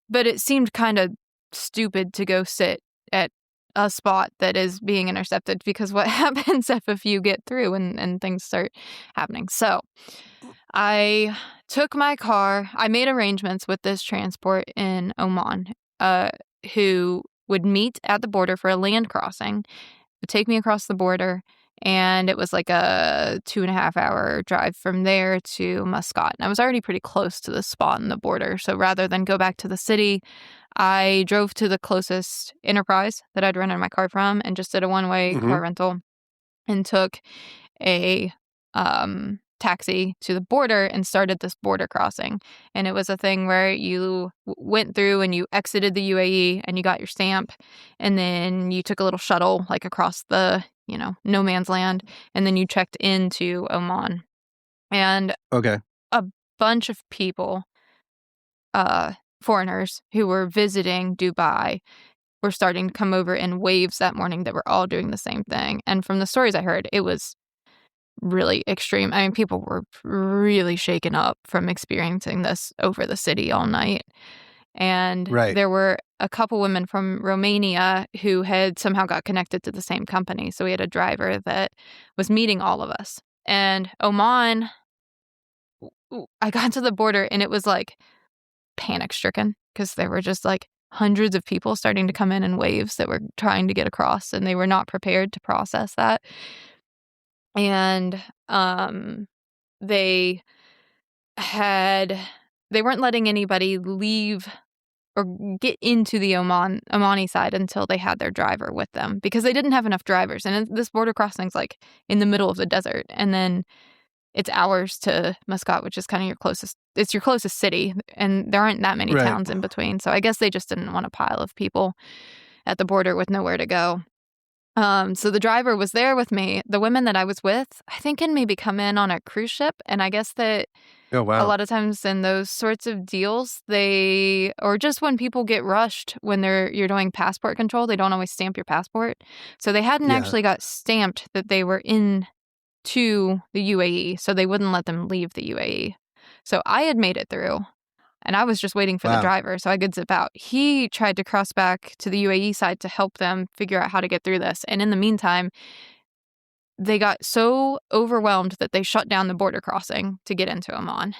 But it seemed kind of stupid to go sit at a spot that is being intercepted, because what happens if a few get through and things start happening? So I took my car. I made arrangements with this transport in Oman, who would meet at the border for a land crossing, would take me across the border, and it was like a 2.5-hour drive from there to Muscat. And I was already pretty close to the spot in the border, so rather than go back to the city, I drove to the closest enterprise that I'd rented my car from and just did a one-way car rental and took a taxi to the border and started this border crossing. And it was a thing where you went through and you exited the UAE and you got your stamp, and then you took a little shuttle, like, across the, no man's land, and then you checked into Oman. And a bunch of people, foreigners who were visiting Dubai, were starting to come over in waves that morning that were all doing the same thing. And from the stories I heard, it was really extreme. I mean, people were really shaken up from experiencing this over the city all night. And there were a couple women from Romania who had somehow got connected to the same company. So we had a driver that was meeting all of us. And Oman, I got to the border and it was, like, panic stricken, because there were just, like, hundreds of people starting to come in waves that were trying to get across, and they were not prepared to process that. And they weren't letting anybody leave or get into the Omani side until they had their driver with them, because they didn't have enough drivers. And this border crossing's, like, in the middle of the desert, and then it's hours to Muscat, which is kind of your closest city, and there aren't that many towns in between. So I guess they just didn't want a pile of people at the border with nowhere to go. So the driver was there with me. The women that I was with, I think, can maybe come in on a cruise ship. And I guess that a lot of times in those sorts of deals, or just when people get rushed when you're doing passport control, they don't always stamp your passport. So they hadn't actually got stamped that they were in to the UAE, so they wouldn't let them leave the UAE. So I had made it through, and I was just waiting for the driver so I could zip out. He tried to cross back to the UAE side to help them figure out how to get through this. And in the meantime, they got so overwhelmed that they shut down the border crossing to get into Oman.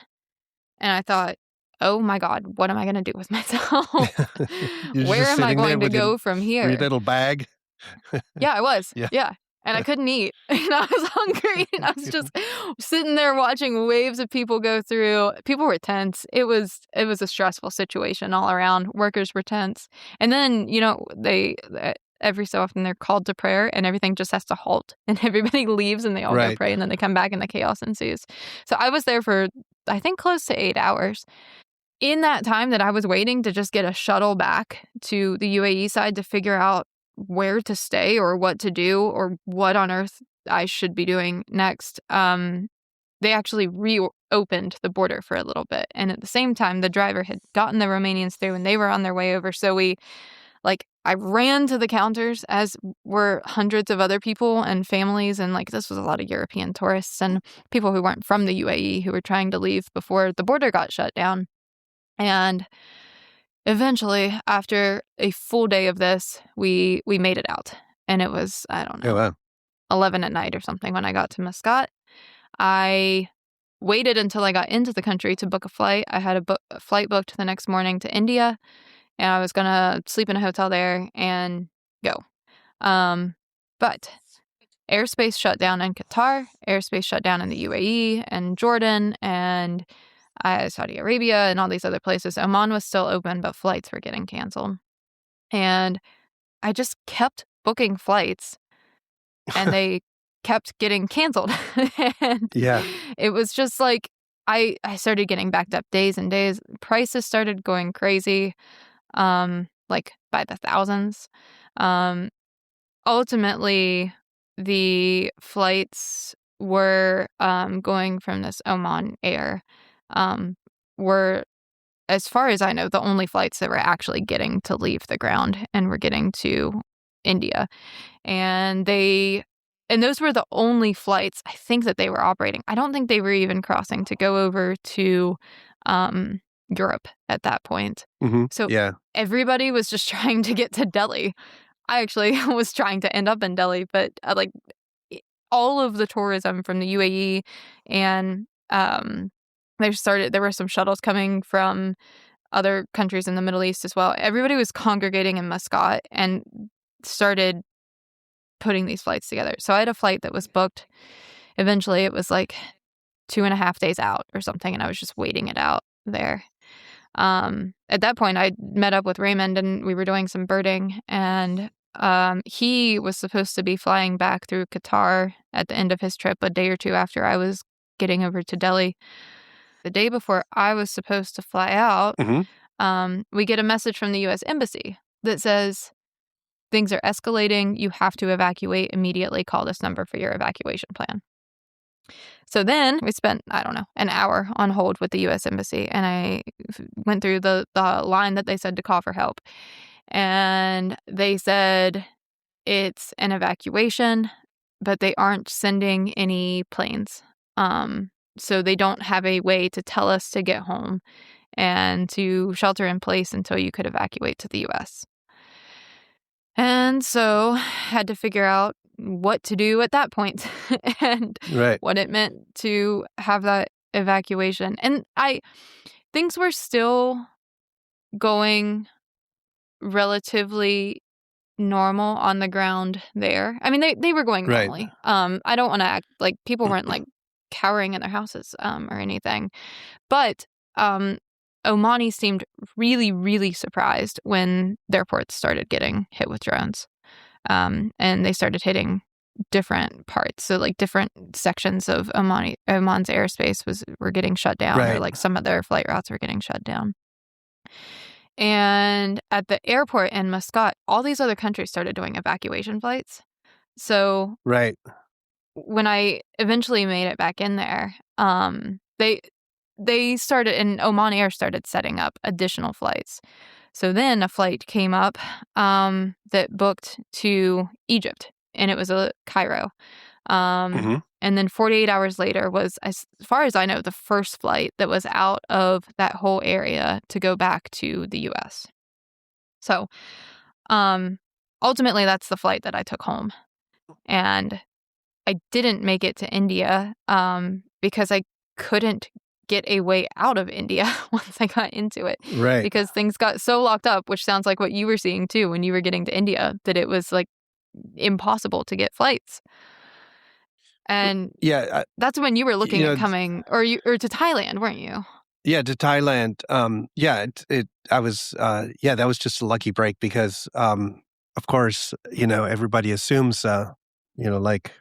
And I thought, oh my God, what am I going to do with myself? Where am I going to go from here? Your little bag? Yeah, I was. Yeah. Yeah. And I couldn't eat. And I was hungry. And I was just sitting there watching waves of people go through. People were tense. It was a stressful situation all around. Workers were tense. And then, they every so often they're called to prayer and everything just has to halt. And everybody leaves and they all go pray and then they come back and the chaos ensues. So I was there for, I think, close to 8 hours. In that time that I was waiting to just get a shuttle back to the UAE side to figure out where to stay or what to do or what on earth I should be doing next, they actually reopened the border for a little bit. And at the same time, the driver had gotten the Romanians through and they were on their way over. So I ran to the counters, as were hundreds of other people and families. And this was a lot of European tourists and people who weren't from the UAE who were trying to leave before the border got shut down. And eventually, after a full day of this, we made it out. And it was, I don't know, oh, wow. 11 at night or something when I got to Muscat. I waited until I got into the country to book a flight. I had a flight booked the next morning to India, and I was going to sleep in a hotel there and go. But airspace shut down in Qatar, airspace shut down in the UAE and Jordan and Saudi Arabia and all these other places. Oman was still open, but flights were getting canceled. And I just kept booking flights and they kept getting canceled. And it was just I started getting backed up days and days. Prices started going crazy, by the thousands. Ultimately, the flights were going from this Oman Air were, as far as I know, the only flights that were actually getting to leave the ground and were getting to India. And those were the only flights I think that they were operating. I don't think they were even crossing to go over to Europe at that point. Mm-hmm. So everybody was just trying to get to Delhi. I actually was trying to end up in Delhi, but all of the tourism from the UAE and there were some shuttles coming from other countries in the Middle East as well. Everybody was congregating in Muscat and started putting these flights together. So I had a flight that was booked. Eventually, it was 2.5 days out or something, and I was just waiting it out there. At that point, I met up with Raymond, and we were doing some birding, and he was supposed to be flying back through Qatar at the end of his trip a day or two after I was getting over to Delhi. The day before I was supposed to fly out, we get a message from the U.S. Embassy that says, things are escalating. You have to evacuate immediately. Call this number for your evacuation plan. So then we spent, I don't know, an hour on hold with the U.S. Embassy, and I went through the line that they said to call for help. And they said it's an evacuation, but they aren't sending any planes. So they don't have a way to tell us to get home and to shelter in place until you could evacuate to the U.S. And so I had to figure out what to do at that point and what it meant to have that evacuation. And things were still going relatively normal on the ground there. I mean, they were going normally. I don't want to act like people weren't cowering in their houses or anything. But Omani seemed really, really surprised when their ports started getting hit with drones. And they started hitting different parts. So different sections of Oman's airspace were getting shut down, or some of their flight routes were getting shut down. And at the airport in Muscat, all these other countries started doing evacuation flights. So when I eventually made it back in there, they started, and Oman Air started setting up additional flights. So then a flight came up that booked to Egypt, and it was a Cairo. And then 48 hours later was, as far as I know, the first flight that was out of that whole area to go back to the U.S. So ultimately, that's the flight that I took home. And I didn't make it to India because I couldn't get a way out of India once I got into it. Right. Because things got so locked up, which sounds like what you were seeing too when you were getting to India, that it was like impossible to get flights. And that's when you were looking at coming, or to Thailand, weren't you? Yeah, to Thailand. I was, that was just a lucky break because, of course, everybody assumes, like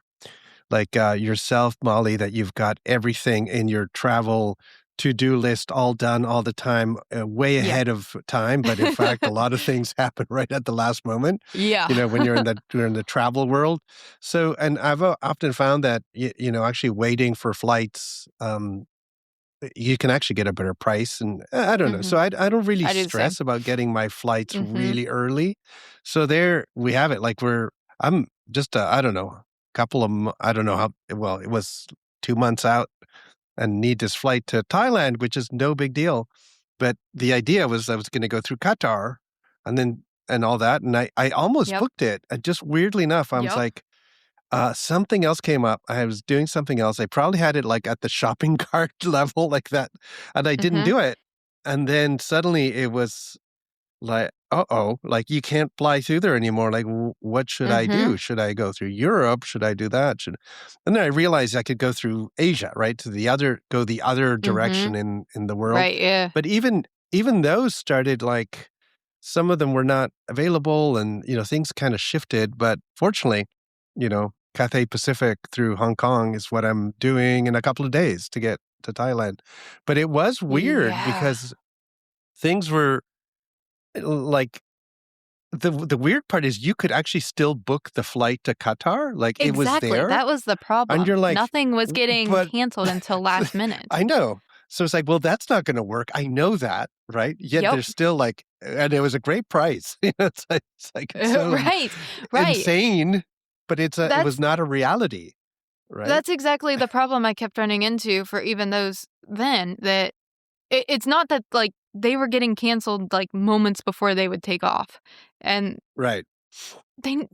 yourself, Mollee, that you've got everything in your travel to-do list all done all the time, way ahead of time. But in fact, a lot of things happen right at the last moment. Yeah. When you're in the travel world. So, and I've often found that, actually waiting for flights, you can actually get a better price, and I don't know. So I don't really stress about getting my flights really early. So there we have it. Like I'm just I don't know, I don't know how well it was 2 months out and need this flight to Thailand, which is no big deal. But the idea was I was going to go through Qatar and all that, and I almost booked it. And just weirdly enough, I was like, something else came up. I was doing something else. I probably had it like at the shopping cart level like that, and I didn't do it. And then suddenly it was like, like you can't fly through there anymore. Like, what should I do? Should I go through Europe? Should I do that? And then I realized I could go through Asia, right? To the other direction in the world. Right, yeah. But even those started like, some of them were not available and, things kind of shifted. But fortunately, Cathay Pacific through Hong Kong is what I'm doing in a couple of days to get to Thailand. But it was weird because things were like, the weird part is you could actually still book the flight to Qatar. Like it was there. That was the problem. And you're like, nothing was getting canceled until last minute. I know. So it's like, well, that's not going to work. I know that, right? Yet there's still like, and it was a great price. It's like so right. insane. But it was not a reality, right? That's exactly the problem I kept running into for even those then, that it's not that, like, they were getting canceled, like, moments before they would take off. And right. They,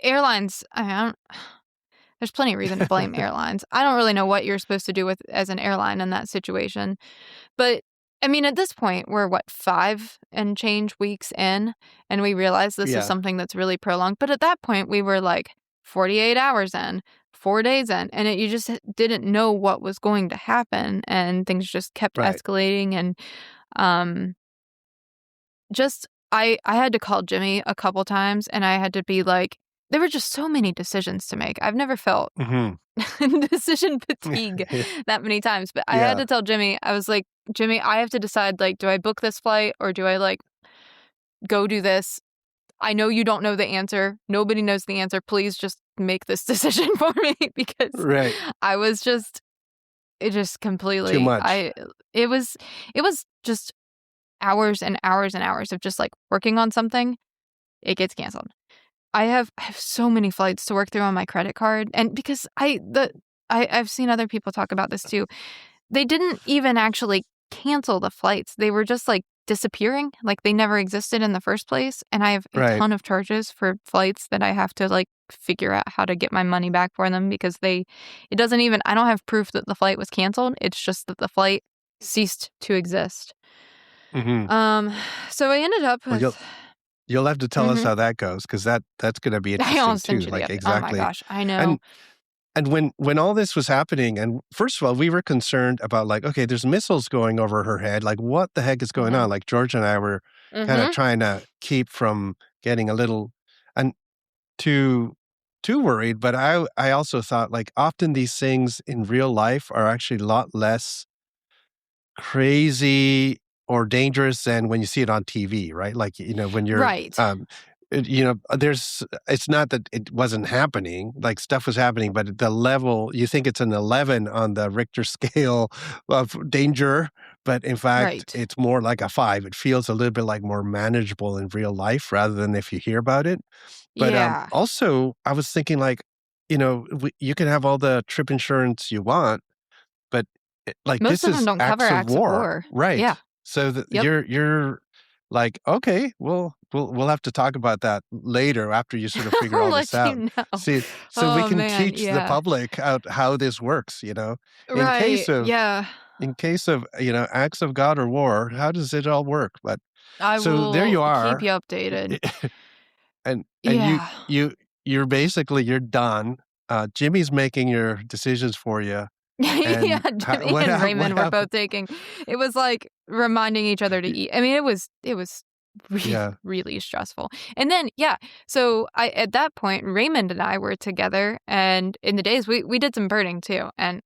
airlines, there's plenty of reason to blame airlines. I don't really know what you're supposed to do as an airline in that situation. But I mean, at this point, we're 5 and change weeks in, and we realize this is something that's really prolonged. But at that point, we were like 48 hours in, 4 days in, and you just didn't know what was going to happen, and things just kept escalating. And I had to call Jimmy a couple times, and I had to be like, there were just so many decisions to make. I've never felt decision fatigue that many times. But I had to tell Jimmy, I was like, Jimmy, I have to decide, like, do I book this flight or do I, like, go do this? I know you don't know the answer. Nobody knows the answer. Please just make this decision for me, because I was it just completely too much. It was just hours and hours and hours of just like working on something. It gets canceled. I have so many flights to work through on my credit card, and because I've seen other people talk about this too. They didn't even actually cancel the flights. They were just like disappearing, like they never existed in the first place. And I have a ton of charges for flights that I have to like figure out how to get my money back for them, because I don't have proof that the flight was canceled. It's just that the flight ceased to exist. So I ended up with... You'll have to tell us how that goes, because that's going to be interesting too. Like exactly. Oh my gosh, I know. And when all this was happening, and first of all, we were concerned about like, okay, there's missiles going over her head. Like, what the heck is going on? Like George and I were kind of trying to keep from getting a little and too worried. But I also thought, like, often these things in real life are actually a lot less crazy or dangerous than when you see it on TV, right? Like, when you're it's not that it wasn't happening, like stuff was happening, but the level, you think it's an 11 on the Richter scale of danger, but in fact, it's more like a 5. It feels a little bit like more manageable in real life rather than if you hear about it. But also, I was thinking like, you can have all the trip insurance you want, but like most this of them is don't cover acts of war. Right. Yeah. So you're like, okay, we'll have to talk about that later after you sort of figure all this out. See, so we can teach the public out how this works, in case of in case of, acts of God or war, how does it all work? But I so there will you keep are. you updated. And Yeah. you're basically, you're done. Jimmy's making your decisions for you. Yeah, And Jimmy and what Raymond were both happened? taking. It was like reminding each other to eat. I mean, it was really, Yeah. really stressful. And then so at that point Raymond and I were together, and in the days we did some birding too, and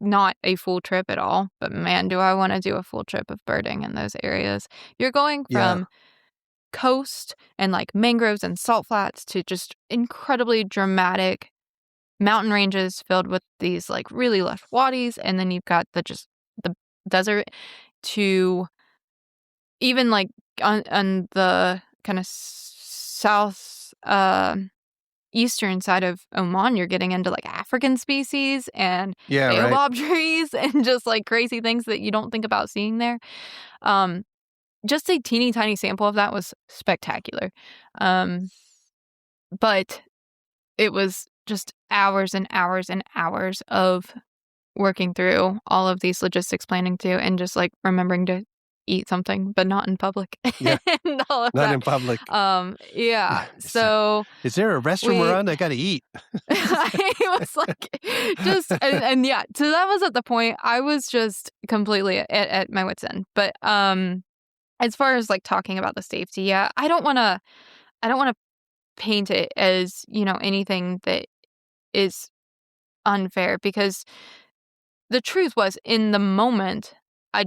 not a full trip at all, but man, do I want to do a full trip of birding in those areas. You're going Yeah. from coast and like mangroves and salt flats to just incredibly dramatic mountain ranges filled with these like really lush wadis, and then you've got the desert, to even like on the kind of south eastern side of Oman, you're getting into like African species and Yeah, right. baobab trees and just like crazy things that you don't think about seeing there. Just a teeny tiny sample of that was spectacular. But it was just hours and hours and hours of working through all of these logistics planning too, and just like remembering to eat something, but not in public. Yeah. And all of Not that. in public. Yeah. So Is there a restroom we around? I gotta eat. it was like just and yeah, so that was at the point I was just completely at my wit's end. But as far as like talking about the safety, yeah, I don't wanna paint it as, anything that is unfair, because the truth was, in the moment, I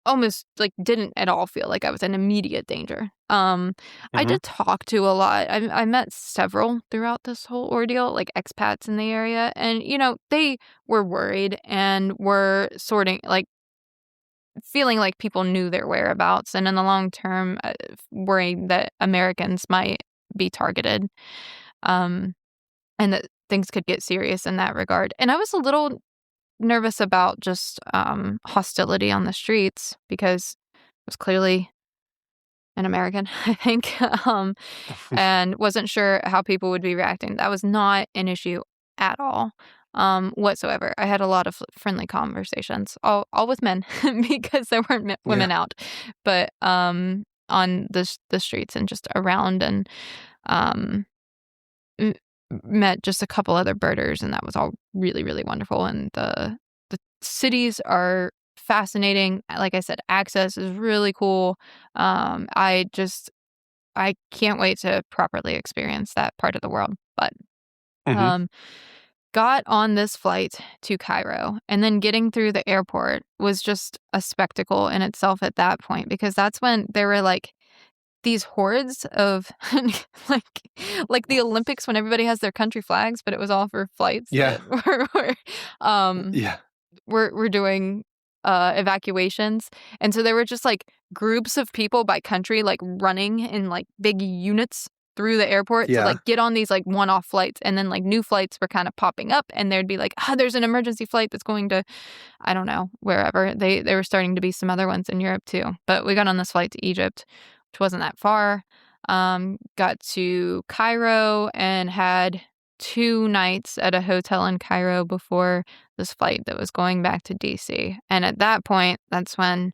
almost like didn't at all feel like I was in immediate danger. I Mhm. did talk to a lot. I met several throughout this whole ordeal, like expats in the area, and they were worried and were sorting, like feeling like people knew their whereabouts, and in the long term, worrying that Americans might be targeted, um, and that things could get serious in that regard. And I was a little nervous about just hostility on the streets, because it was clearly an American, I think, and wasn't sure how people would be reacting. That was not an issue at all, whatsoever. I had a lot of friendly conversations, all with men, because there weren't Yeah. women out, but on the streets and just around, and um, m- met just a couple other birders, and that was all really, really wonderful. And the cities are fascinating. Like I said, access is really cool. I can't wait to properly experience that part of the world. But Mhm. um, got on this flight to Cairo, and then getting through the airport was just a spectacle in itself at that point, because that's when there were like these hordes of like like the Olympics when everybody has their country flags, but it was all for flights Yeah. that um Yeah. were doing evacuations. And so there were just like groups of people by country like running in like big units through the airport to Yeah. like get on these like one-off flights, and then like new flights were kind of popping up, and there'd be like, there's an emergency flight that's going to, I don't know, wherever. They were starting to be some other ones in Europe too. But we got on this flight to Egypt, which wasn't that far. Got to Cairo and had 2 nights at a hotel in Cairo before this flight that was going back to DC. And at that point, that's when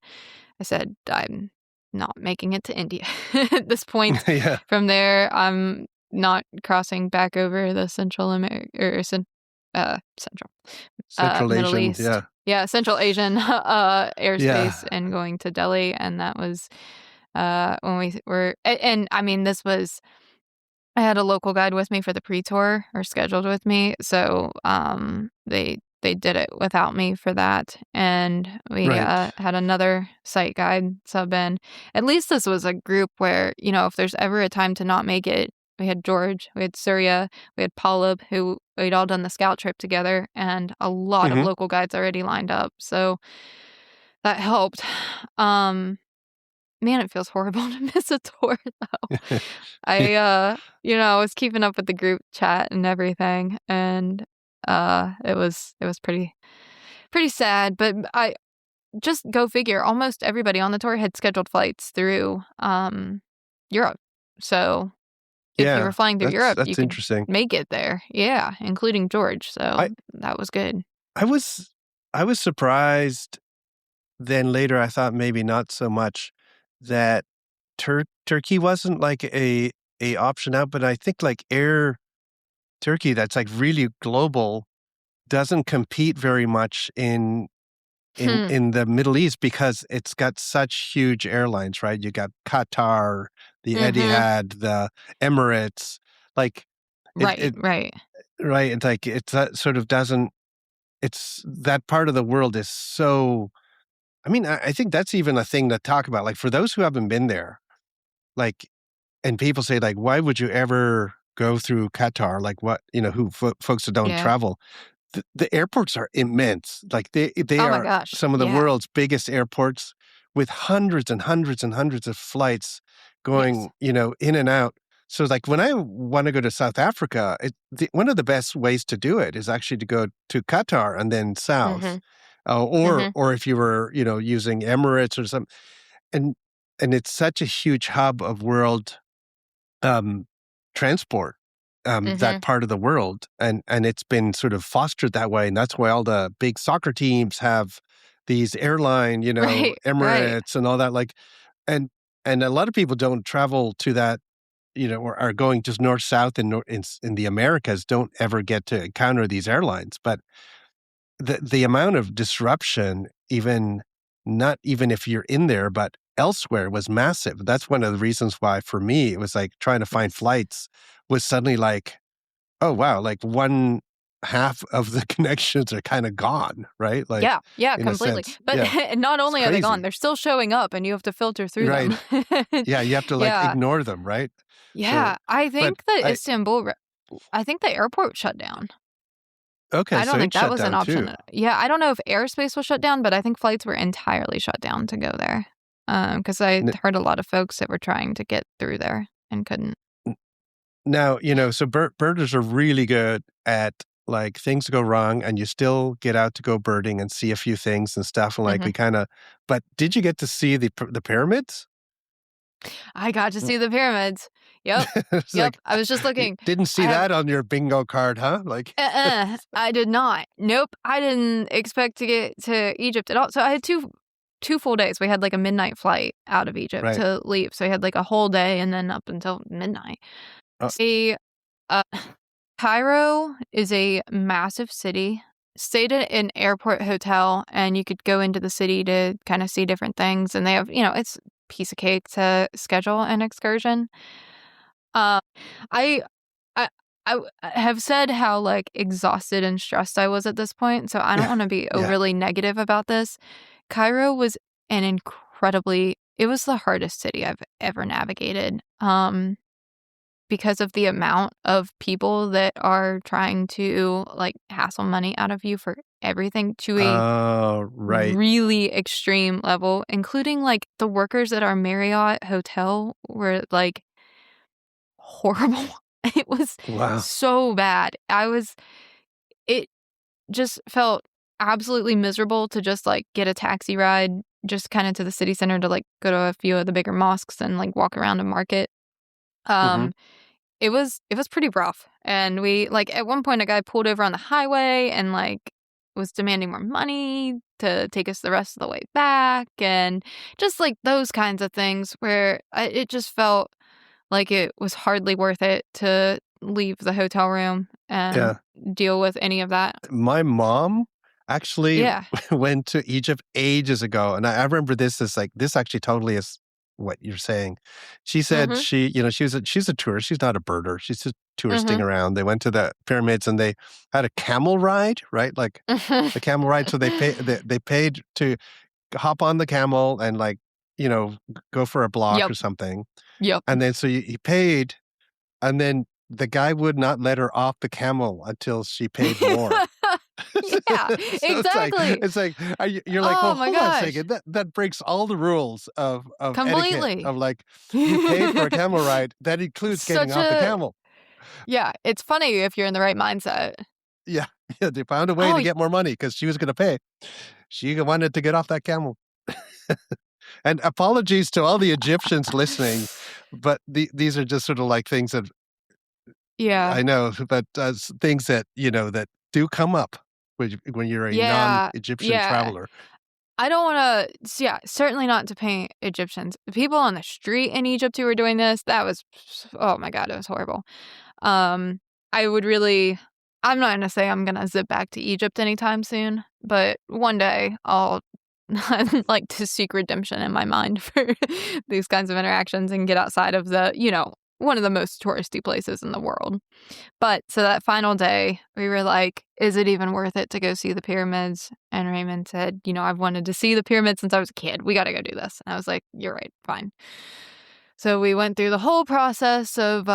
I said, I'm not making it to India at this point. Yeah. From there, I'm not crossing back over the Central America, or Central Central Middle Asian. East. Yeah. Yeah, Central Asian airspace, Yeah. and going to Delhi. And that was when we were, and I mean, this was, I had a local guide with me for the pre-tour, or scheduled with me, so they did it without me for that, and we Right. had another site guide sub in. At least this was a group where, if there's ever a time to not make it, we had George, we had Surya, we had Paulab, who we'd all done the scout trip together, and a lot of Mhm. local guides already lined up, so that helped. Man, it feels horrible to miss a tour, though. Yeah. I was keeping up with the group chat and everything, and it was pretty sad. But I just, go figure, almost everybody on the tour had scheduled flights through Europe. So if you were Yeah. flying through Europe, you That's could interesting. make it there. Yeah, including George. So I that was good. I was surprised. Then later, I thought maybe not so much that Turkey wasn't like a option out, but I think like Air Turkey, that's like really global, doesn't compete very much in the Middle East because it's got such huge airlines, right? You got Qatar, the Etihad, the Emirates, like right. right. It's like that sort of doesn't. It's that part of the world is so. I mean, I think that's even a thing to talk about. Like for those who haven't been there, like, and people say like, why would you ever go through Qatar? Like what, who folks that don't travel, the airports are immense. Like they Oh my are gosh. some of the world's biggest airports with hundreds and hundreds and hundreds of flights going, in and out. So like when I want to go to South Africa, one of the best ways to do it is actually to go to Qatar and then south. Or if you were, using Emirates or something, and it's such a huge hub of world transport, that part of the world, and it's been sort of fostered that way, and that's why all the big soccer teams have these airline, Emirates and all that, like, and a lot of people don't travel to that, or are going just north south in the Americas, don't ever get to encounter these airlines, but the amount of disruption, not even if you're in there, but elsewhere, was massive. That's one of the reasons why, for me, it was like trying to find flights was suddenly like, oh wow, like one half of the connections are kind of gone, right? Like, yeah, completely. But not only are they gone, they're still showing up, and you have to filter through them. Yeah, you have to like ignore them, right? Yeah, so, I think that Istanbul. I think the airport shut down. Okay, I don't think that was an option. Too. Yeah, I don't know if airspace was shut down, but I think flights were entirely shut down to go there. Because I heard a lot of folks that were trying to get through there and couldn't. Now, so birders are really good at like things go wrong and you still get out to go birding and see a few things and stuff. And like we kind of, but did you get to see the pyramids? I got to see the pyramids. Yep. Yep. Like, I was just looking. Didn't see that on your bingo card, huh? Like, I did not. Nope. I didn't expect to get to Egypt at all. So I had two full days. We had like a midnight flight out of Egypt to leave. So I had like a whole day and then up until midnight. Cairo is a massive city. Stayed at an airport hotel, and you could go into the city to kind of see different things. And they have, it's a piece of cake to schedule an excursion. I have said how like exhausted and stressed I was at this point, so I don't want to be overly negative about this. Cairo was it was the hardest city I've ever navigated. Because of the amount of people that are trying to like hassle money out of you for everything to a really extreme level, including like the workers at our Marriott hotel were like horrible. It was so bad. It just felt absolutely miserable to just like get a taxi ride just kind of to the city center to like go to a few of the bigger mosques and like walk around a market. It was pretty rough. And we like at one point a guy pulled over on the highway and like was demanding more money to take us the rest of the way back, and just like those kinds of things where it just felt like it was hardly worth it to leave the hotel room and deal with any of that. My mom actually went to Egypt ages ago, and I remember this actually totally is what you're saying. She said she's a tourist. She's not a birder. She's just touristing around. They went to the pyramids and they had a camel ride, right? Like the camel ride. So they paid to hop on the camel and like, go for a block or something. Yep. And then so he paid, and then the guy would not let her off the camel until she paid more. Yeah, exactly. It's like you're like, well, hold on a second. That breaks all the rules of completely etiquette, of like you paid for a camel ride. That includes getting off the camel. Yeah, it's funny if you're in the right mindset. Yeah, they found a way to get more money because she was going to pay. She wanted to get off that camel. And apologies to all the Egyptians listening, but these are just sort of like things that I know, but things that that do come up. when you're a Yeah, non-Egyptian yeah. traveler. I don't want to, yeah, certainly not to paint Egyptians. The people on the street in Egypt who were doing this, that was, oh my God, it was horrible. Um, I would really, I'm not going to say I'm going to zip back to Egypt anytime soon, but one day I'd like to seek redemption in my mind for these kinds of interactions and get outside of the, one of the most touristy places in the world. But so that final day, we were like, is it even worth it to go see the pyramids? And Raymond said, I've wanted to see the pyramids since I was a kid. We got to go do this. And I was like, you're right. Fine. So we went through the whole process of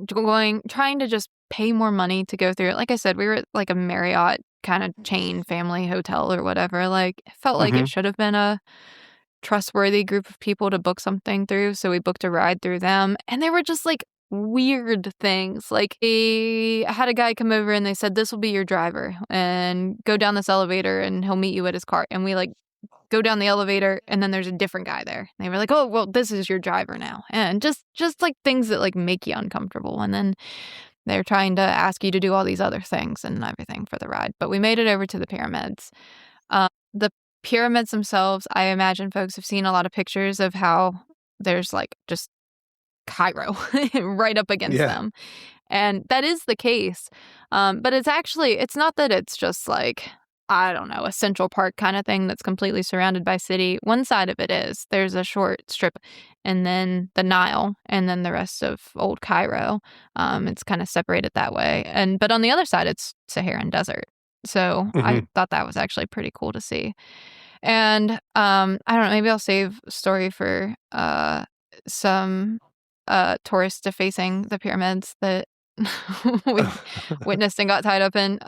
trying to just pay more money to go through it. Like I said, we were at like a Marriott kind of chain family hotel or whatever. Like, it felt like it should have been a trustworthy group of people to book something through. So we booked a ride through them. And they were just like weird things. Like, they had a guy come over and they said, this will be your driver and go down this elevator and he'll meet you at his car. And we like go down the elevator and then there's a different guy there. And they were like, oh, well, this is your driver now. And just like things that like make you uncomfortable. And then they're trying to ask you to do all these other things and everything for the ride. But we made it over to the pyramids. The pyramids themselves, I imagine folks have seen a lot of pictures of how there's like just Cairo right up against them. And that is the case. But it's not that it's just like, I don't know, a Central Park kind of thing that's completely surrounded by city. One side of it is there's a short strip and then the Nile and then the rest of old Cairo. It's kind of separated that way. But on the other side, it's Saharan desert. So I thought that was actually pretty cool to see. And I don't know, maybe I'll save a story for some tourists defacing the pyramids that we witnessed and got tied up in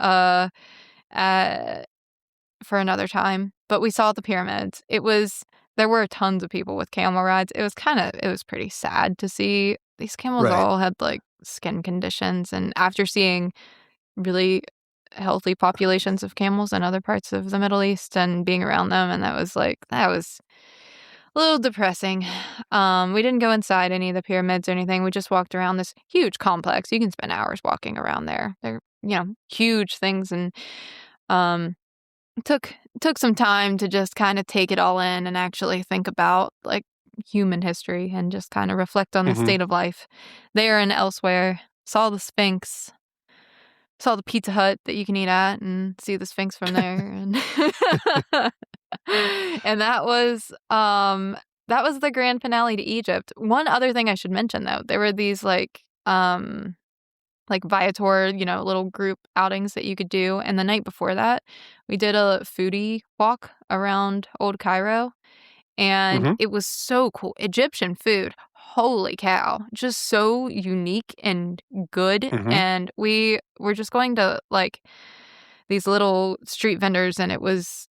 for another time. But we saw the pyramids. There were tons of people with camel rides. It was pretty sad to see. These camels all had like skin conditions, and after seeing really healthy populations of camels in other parts of the Middle East and being around them, and that was a little depressing. We didn't go inside any of the pyramids or anything. We just walked around this huge complex. You can spend hours walking around there. They're, huge things, and took some time to just kind of take it all in and actually think about like human history and just kind of reflect on the state of life there and elsewhere. Saw the Sphinx. Saw the Pizza Hut that you can eat at and see the Sphinx from there. And and that was the grand finale to Egypt. One other thing I should mention though, there were these like Viator, little group outings that you could do. And the night before that, we did a foodie walk around Old Cairo. And it was so cool. Egyptian food, holy cow, just so unique and good. And we were just going to like these little street vendors, and it was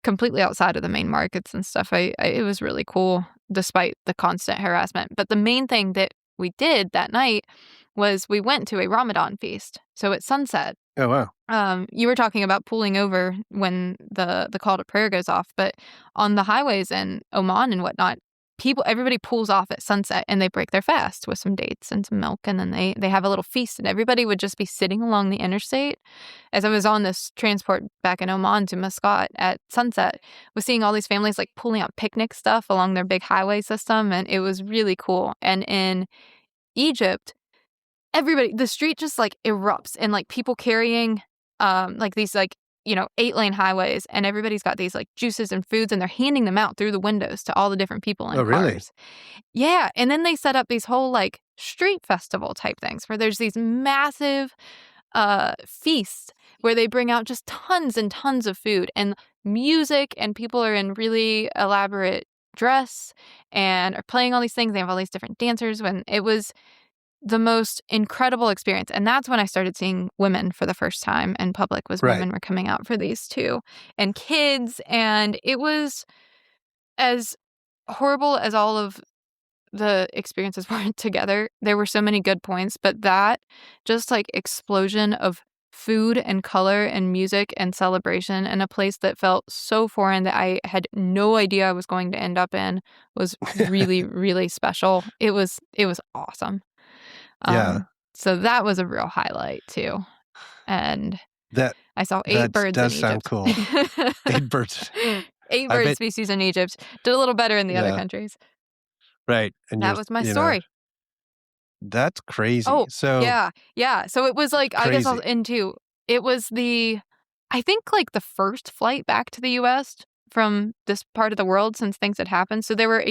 completely outside of the main markets and stuff. It was really cool despite the constant harassment. But the main thing that we did that night was we went to a Ramadan feast. So at sunset. Oh, wow. You were talking about pulling over when the call to prayer goes off, but on the highways in Oman and whatnot, everybody pulls off at sunset and they break their fast with some dates and some milk, and then they have a little feast, and everybody would just be sitting along the interstate. As I was on this transport back in Oman to Muscat at sunset, was seeing all these families like pulling out picnic stuff along their big highway system, and it was really cool. And in Egypt, the street just like erupts, and like people carrying like these like 8-lane highways, and everybody's got these like juices and foods, and they're handing them out through the windows to all the different people in cars. Really? Yeah. And then they set up these whole like street festival type things where there's these massive feasts where they bring out just tons and tons of food and music, and people are in really elaborate dress and are playing all these things. They have all these different dancers. When it was the most incredible experience. And that's when I started seeing women for the first time in public, was women were coming out for these too, and kids. And it was as horrible as all of the experiences were together. There were so many good points, but that just like explosion of food and color and music and celebration in a place that felt so foreign that I had no idea I was going to end up in was really, really special. It was awesome. Yeah. So that was a real highlight too. And that I saw 8 That birds in does sound Egypt. cool. 8 birds. 8 I bird bet. species in Egypt. Did a little better in the other Yeah. countries. Right. And That was my you know, story. that's crazy. Oh, So yeah, yeah. So it was like, I guess I was crazy. into, it was I think like the first flight back to the US from this part of the world since things had happened. So there were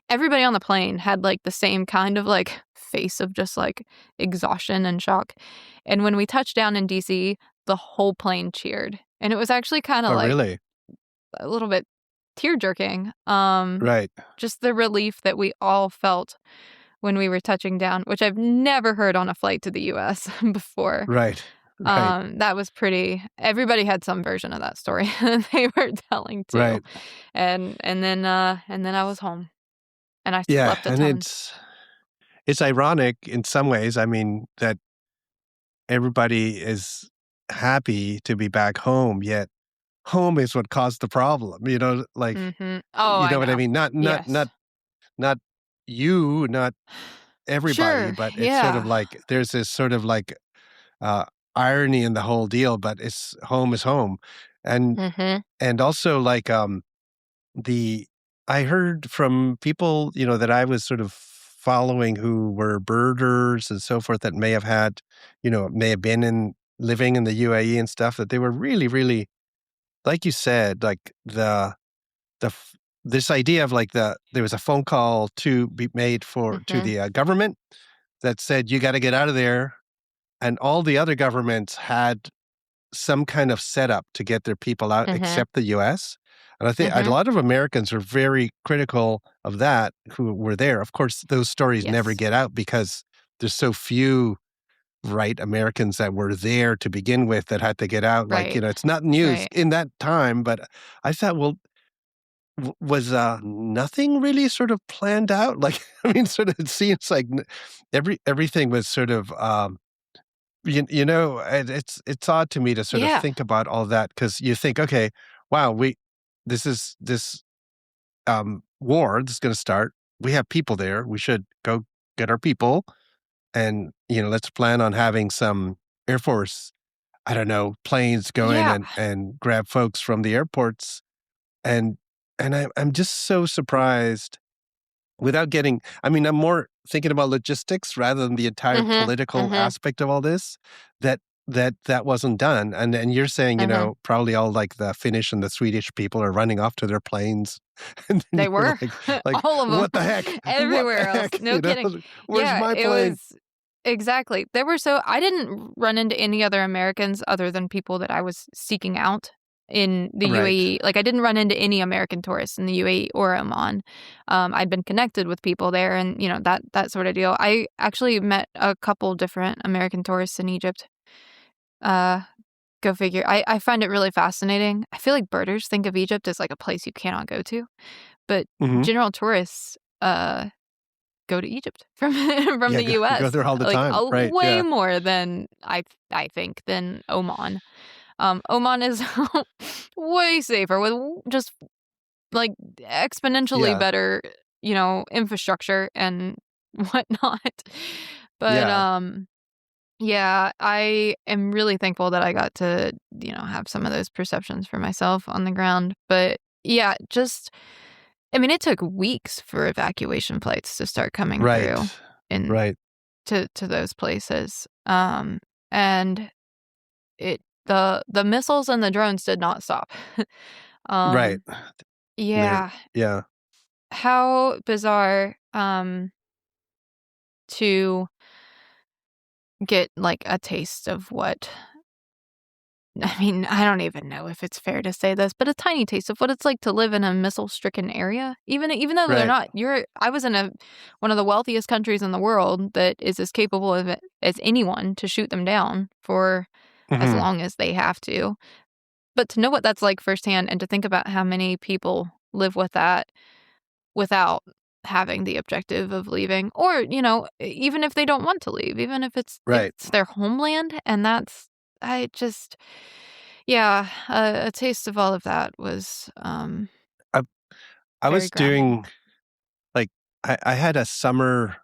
everybody on the plane had like the same kind of like face of just like exhaustion and shock. And when we touched down in DC, the whole plane cheered. And it was actually kind of Oh, like really? a little bit tear jerking. Right. Just the relief that we all felt when we were touching down, which I've never heard on a flight to the US before. Right. Right. That was everybody had some version of that story they were telling too. Right. And then I was home and I Yeah. slept a And ton. it's ironic in some ways. I mean, that everybody is happy to be back home, yet home is what caused the problem. Like, Mhm. Oh, you I know what I know. mean? Yes. Not you, not everybody, Sure. but it's sort of Yeah. like there's this sort of like uh, irony in the whole deal. But it's home is home, and Mhm. also like the I heard from people that I was sort of following who were birders and so forth that may have had may have been in living in the UAE and stuff that they were really really like you said like the f- this idea of like there was a phone call to be made to Mhm. the government that said you got to get out of there, and all the other governments had some kind of setup to get their people out Mhm. except the US. And I think a Mhm. lot of Americans are very critical of that who were there. Of course, those stories never Yes. get out because there's so few right Americans that were there to begin with that had to get out. Like, Right. it's not news Right. in that time, but I thought, well, was nothing really sort of planned out? Like, I mean, sort of, it seems like everything was sort of, and it's odd to me to sort of Yeah. think about all that because you think, okay, wow, this war that's going to start. We have people there. We should go get our people, and let's plan on having some Air Force, I don't know, planes go in Yeah. and grab folks from the airports, and I'm just so surprised without getting. I mean, I'm more thinking about logistics rather than the entire Mhm. political Mhm. aspect of all this, that that wasn't done, and you're saying, Mhm. probably all, like, the Finnish and the Swedish people are running off to their planes, and then They you're were. like, All of them. "What the heck? What the Everywhere else. heck?" No kidding. "Where's Yeah, my it plane?" was exactly. I didn't run into any other Americans other than people that I was seeking out in the Right. UAE. Like, I didn't run into any American tourists in the UAE or Oman. I'd been connected with people there and, that sort of deal. I actually met a couple different American tourists in Egypt. Uh, Go figure. I find it really fascinating. I feel like birders think of Egypt as like a place you cannot go to, but Mhm. general tourists, go to Egypt from from Yeah, the go US, there all the like, time. Right, way yeah. more than I think than Oman. Oman is way safer with just, like, exponentially Yeah, better, infrastructure and whatnot. But, yeah. yeah, I am really thankful that I got to, have some of those perceptions for myself on the ground. But, yeah, just I mean, it took weeks for evacuation flights to start coming Right, through in right, to those places. And the missiles and the drones did not stop. right. Um, There yeah, yeah. how bizarre to get like a taste of what I mean, I don't even know if it's fair to say this, but a tiny taste of what it's like to live in a missile-stricken area. Even though they're Right. not, I was in one of the wealthiest countries in the world that is as capable of it as anyone to shoot them down for as Mhm. long as they have to. But to know what that's like firsthand and to think about how many people live with that without having the objective of leaving, or even if they don't want to leave, even if Right. it's their homeland, and that's I just yeah, a taste of all of that was I I very was grounding. doing like I had a summer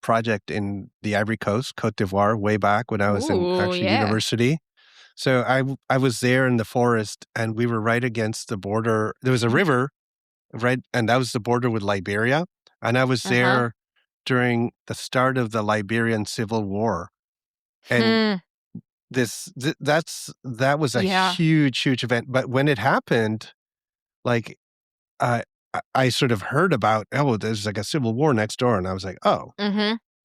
project in the Ivory Coast, Cote d'Ivoire, way back when I was in Ooh, actually yeah. university. So I was there in the forest, and we were right against the border. There was a river, right, and that was the border with Liberia. And I was there during the start of the Liberian Civil War, and that was a huge event. But when it happened, like I sort of heard about, oh, there's like a civil war next door, and I was like, oh,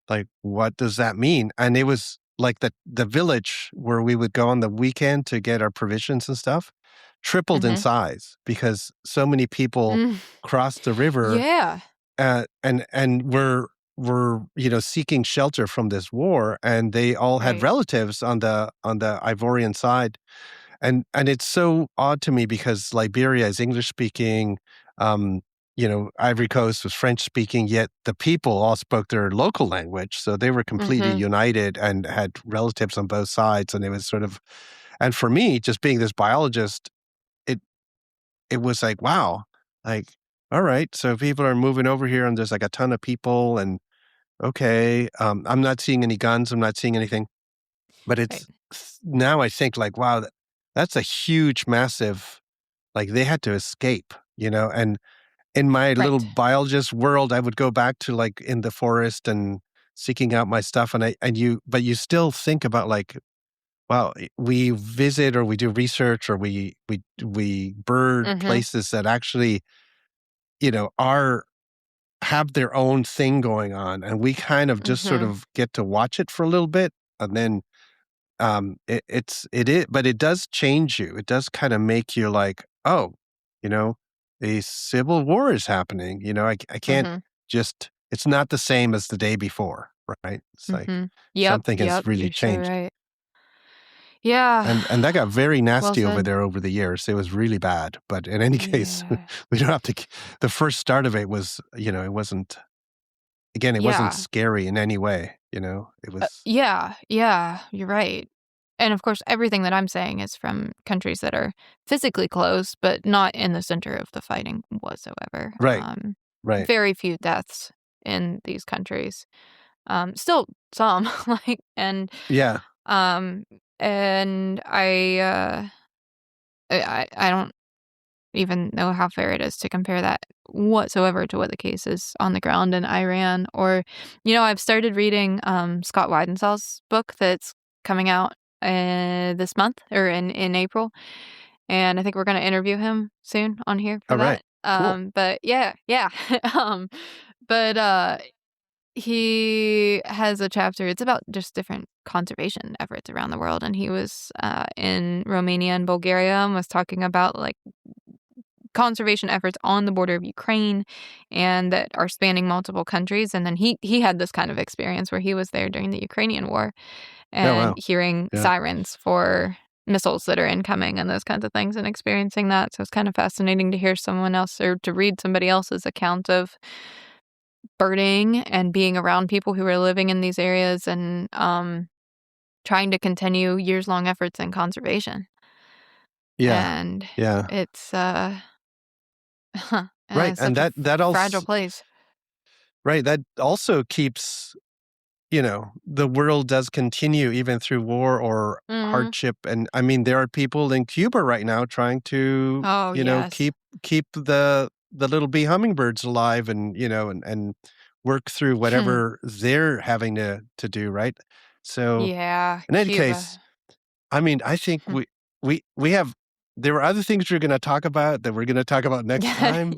like what does that mean? And it was like the village where we would go on the weekend to get our provisions and stuff tripled in size because so many people crossed the river. Yeah. And were seeking shelter from this war, and they all had relatives on the Ivorian side. And it's so odd to me because Liberia is English speaking, Ivory Coast was French speaking, yet the people all spoke their local language. So they were completely united and had relatives on both sides. And it was sort of, and for me, just being this biologist, it was like, wow, like, all right, so people are moving over here and there's like a ton of people, and okay, I'm not seeing any guns, I'm not seeing anything. But it's now I think like, wow, that's a huge, massive, like they had to escape, and in my little biologist world, I would go back to like in the forest and seeking out my stuff. But you still think about like, wow, we visit or we do research or we bird places that actually, have their own thing going on, and we kind of just sort of get to watch it for a little bit, and then but it does change you. It does kind of make you like, oh, a civil war is happening. I can't just. It's not the same as the day before, right? It's like something has really changed. Right. Yeah. And that got very nasty over there over the years. It was really bad. But in any case, we don't have to. The first start of it was, it wasn't. Again, it wasn't scary in any way. It was. Yeah, you're right. And of course, everything that I'm saying is from countries that are physically close, but not in the center of the fighting whatsoever. Right. Right. Very few deaths in these countries. Still some, and yeah. And I don't even know how fair it is to compare that whatsoever to what the case is on the ground in Iran. Or, I've started reading Scott Weidensall's book that's coming out this month or in April, and I think we're going to interview him soon on here for that. Cool. But yeah. But he has a chapter. It's about just different conservation efforts around the world, and he was in Romania and Bulgaria and was talking about like conservation efforts on the border of Ukraine and that are spanning multiple countries. And then he had this kind of experience where he was there during the Ukrainian war and hearing sirens for missiles that are incoming and those kinds of things and experiencing that. So it's kind of fascinating to hear someone else or to read somebody else's account of birding and being around people who are living in these areas and trying to continue years-long efforts in conservation. And it's right, and that also fragile place. Right, that also keeps the world does continue even through war or hardship. And I mean, there are people in Cuba right now trying to keep the little bee hummingbirds alive and and work through whatever they're having to do, right? So in any case, I mean, I think we have, there were other things we're going to talk about that we're going to talk about next time.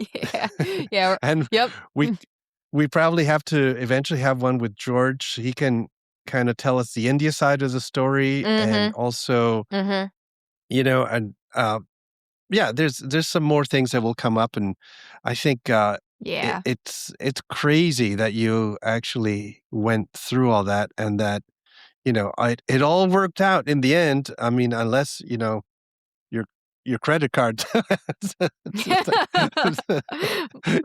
And we probably have to eventually have one with George. He can kind of tell us the India side of the story, and also there's some more things that will come up, and I think it's crazy that you actually went through all that, and that it all worked out in the end. I mean, unless your credit card. You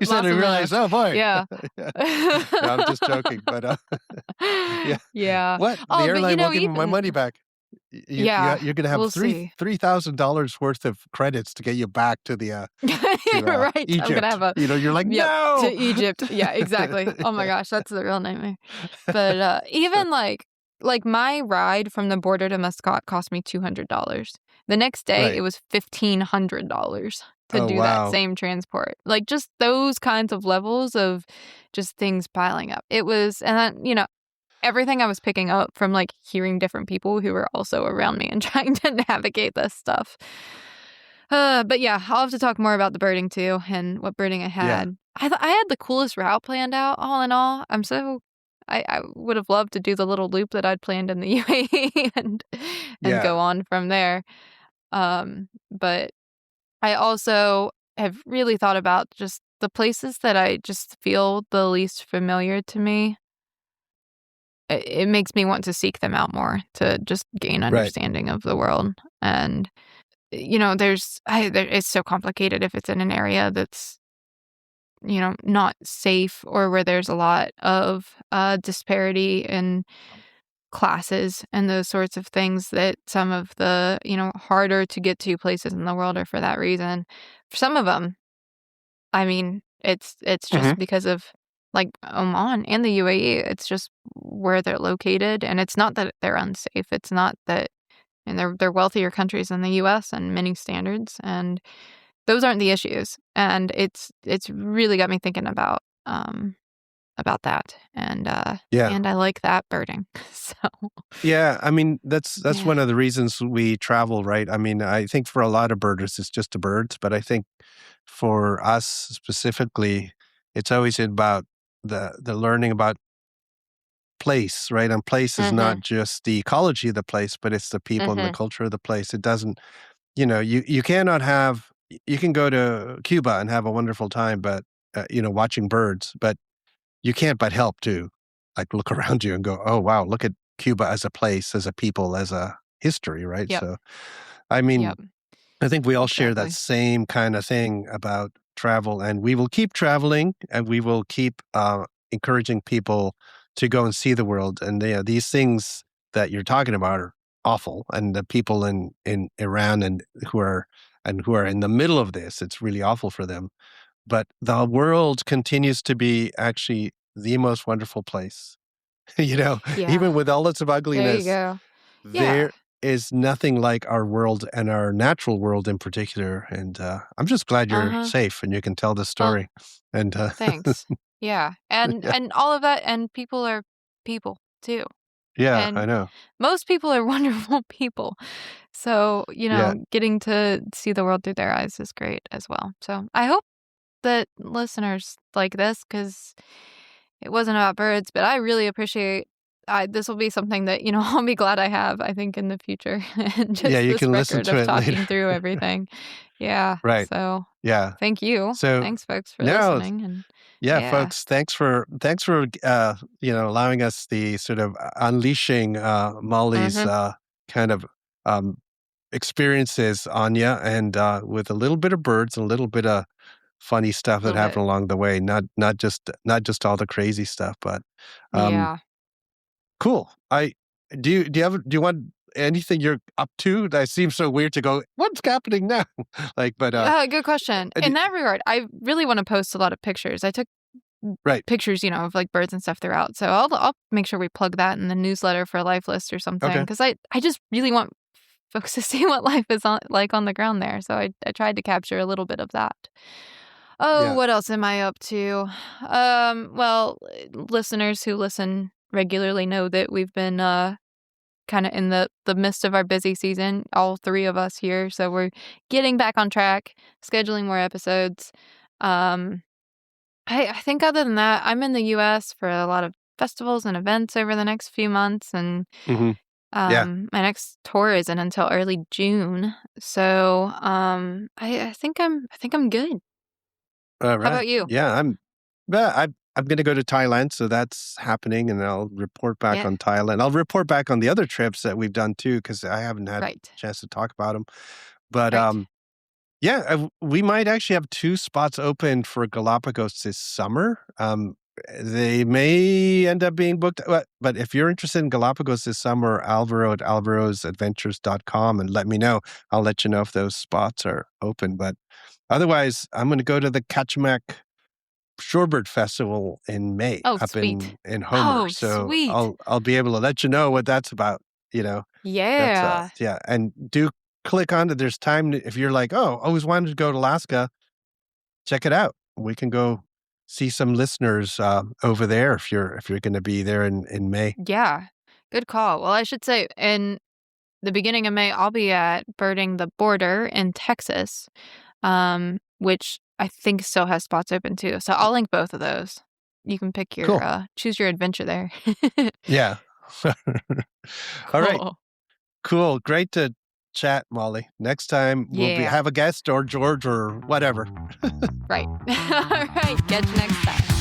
suddenly realize, oh boy. Yeah. No, I'm just joking, but yeah. What? The airline won't give me my money back. You're going to have $3,000 worth of credits to get you back to the right. Egypt. I'm gonna have you're like, no, to Egypt. Yeah, exactly. Oh my gosh, that's the real nightmare. But even like like, my ride from the border to Muscat cost me $200. The next day, it was $1,500 to Oh, do that wow. same transport. Like, just those kinds of levels of just things piling up. It was, and then, you know, everything I was picking up from, like, hearing different people who were also around me and trying to navigate this stuff. But yeah, I'll have to talk more about the birding too and what birding I Yeah. had. I had the coolest route planned out, all in all. I would have loved to do the little loop that I'd planned in the UAE and Yeah. go on from there. But I also have really thought about just the places that I just feel the least familiar to me. It makes me want to seek them out more to just gain Right. understanding of the world. And you know, it's so complicated if it's in an area that's, you know, not safe or where there's a lot of disparity in classes and those sorts of things, that some of the, you know, harder to get to places in the world are for that reason. For some of them, I mean, it's Mhm. just because of, like, Oman and the UAE, it's just where they're located, and it's not that they're unsafe. It's not that, and they're wealthier countries than the US on many standards, and those aren't the issues. And it's really got me thinking about that, Yeah. and I like that birding. So, Yeah, I mean, that's yeah. one of the reasons we travel, right? I mean, I think for a lot of birders, it's just the birds, but I think for us specifically, it's always about the learning about place, right? And place is not Mhm. just the ecology of the place, but it's the people and the Mhm. culture of the place. It doesn't, you know, you cannot have you can go to Cuba and have a wonderful time, but you know, watching birds, but you can't but help to, like, look around you and go, "Oh, wow, look at Cuba as a place, as a people, as a history," right? Yep. So, I mean, Yep. I think we all share that Exactly. same kinda thing about travel, and we will keep traveling, and we will keep, encouraging people to go and see the world, and, yeah, these things that you're talking about are awful, and the people in Iran who are in the middle of this, it's really awful for them. But the world continues to be actually the most wonderful place. You know, Yeah. even with all its of There you ugliness, go. Yeah. there is nothing like our world and our natural world in particular, and, I'm just glad you're Uh-huh. safe and you can tell the Well, story, and, thanks. Yeah. And yeah. and all of that, and people are people too. Yeah, I And know. most people are wonderful people. So, you Yeah. know, getting to see the world through their eyes is great as well. So, I hope that listeners like this, because it wasn't about birds, but I really appreciate, this will be something that, you know, I'll be glad I have, I think, in the future, and Yeah, just you this can listen record to of it later. talking through everything. Yeah. Right. So, Yeah. thank you. So, Thanks, folks, for no. listening. And Yeah, yeah. folks, thanks for you know, allowing us the sort of unleashing Molly's Mhm. kind of um experiences on you, and with a little bit of birds and a little bit of funny stuff A that little bit. happened along the way, not just all the crazy stuff, but um Yeah. cool. I do you want anything you're up to? That seems so weird to go, what's happening now? Like, but Good question. uh, In d- that regard, I really wanna post a lot of pictures. I took right. pictures, you know, of, like, birds and stuff throughout, so I'll make sure we plug that in the newsletter for Life List or something, Okay. because I just really want folks to see what life is on the ground there, so I tried to capture a little bit of that. Oh, Yeah. what else am I up to? Well, listeners who listen regularly know that we've been, kinda in the midst of our busy season, all 3 of us here, so we're getting back on track, scheduling more episodes. Um I think other than that, I'm in the US for a lot of festivals and events over the next few months, and Mhm. Yeah. my next tour isn't until early June. So, I think I'm good. All How right. about you? Yeah, I'm gonna go to Thailand, so that's happening, and I'll report back Yeah, on Thailand. I'll report back on the other trips that we've done too, because I haven't had a right, chance to talk about them. But right. yeah, we might actually have 2 spots open for Galapagos this summer. They may end up being booked, but if you're interested in Galapagos this summer, Alvaro at alvarosadventures.com, and let me know. I'll let you know if those spots are open. But otherwise, I'm going to go to the Kachmak Shorebird Festival in May up sweet. in Homer. Oh, so sweet. I'll be able to let you know what that's about, Yeah. That's and do click on it. There's time if you're like, oh, I always wanted to go to Alaska, check it out. We can go see some listeners over there if you're going to be there in May. Yeah. Good call. Well, I should say in the beginning of May, I'll be at Birding the Border in Texas, which I think still has spots open too. So I'll link both of those. You can pick your cool. Choose your adventure there. Yeah. All right. Cool. Cool. Great to chat, Mollee. Next time we'll have a guest or George or whatever. Right. All right. Catch you next time.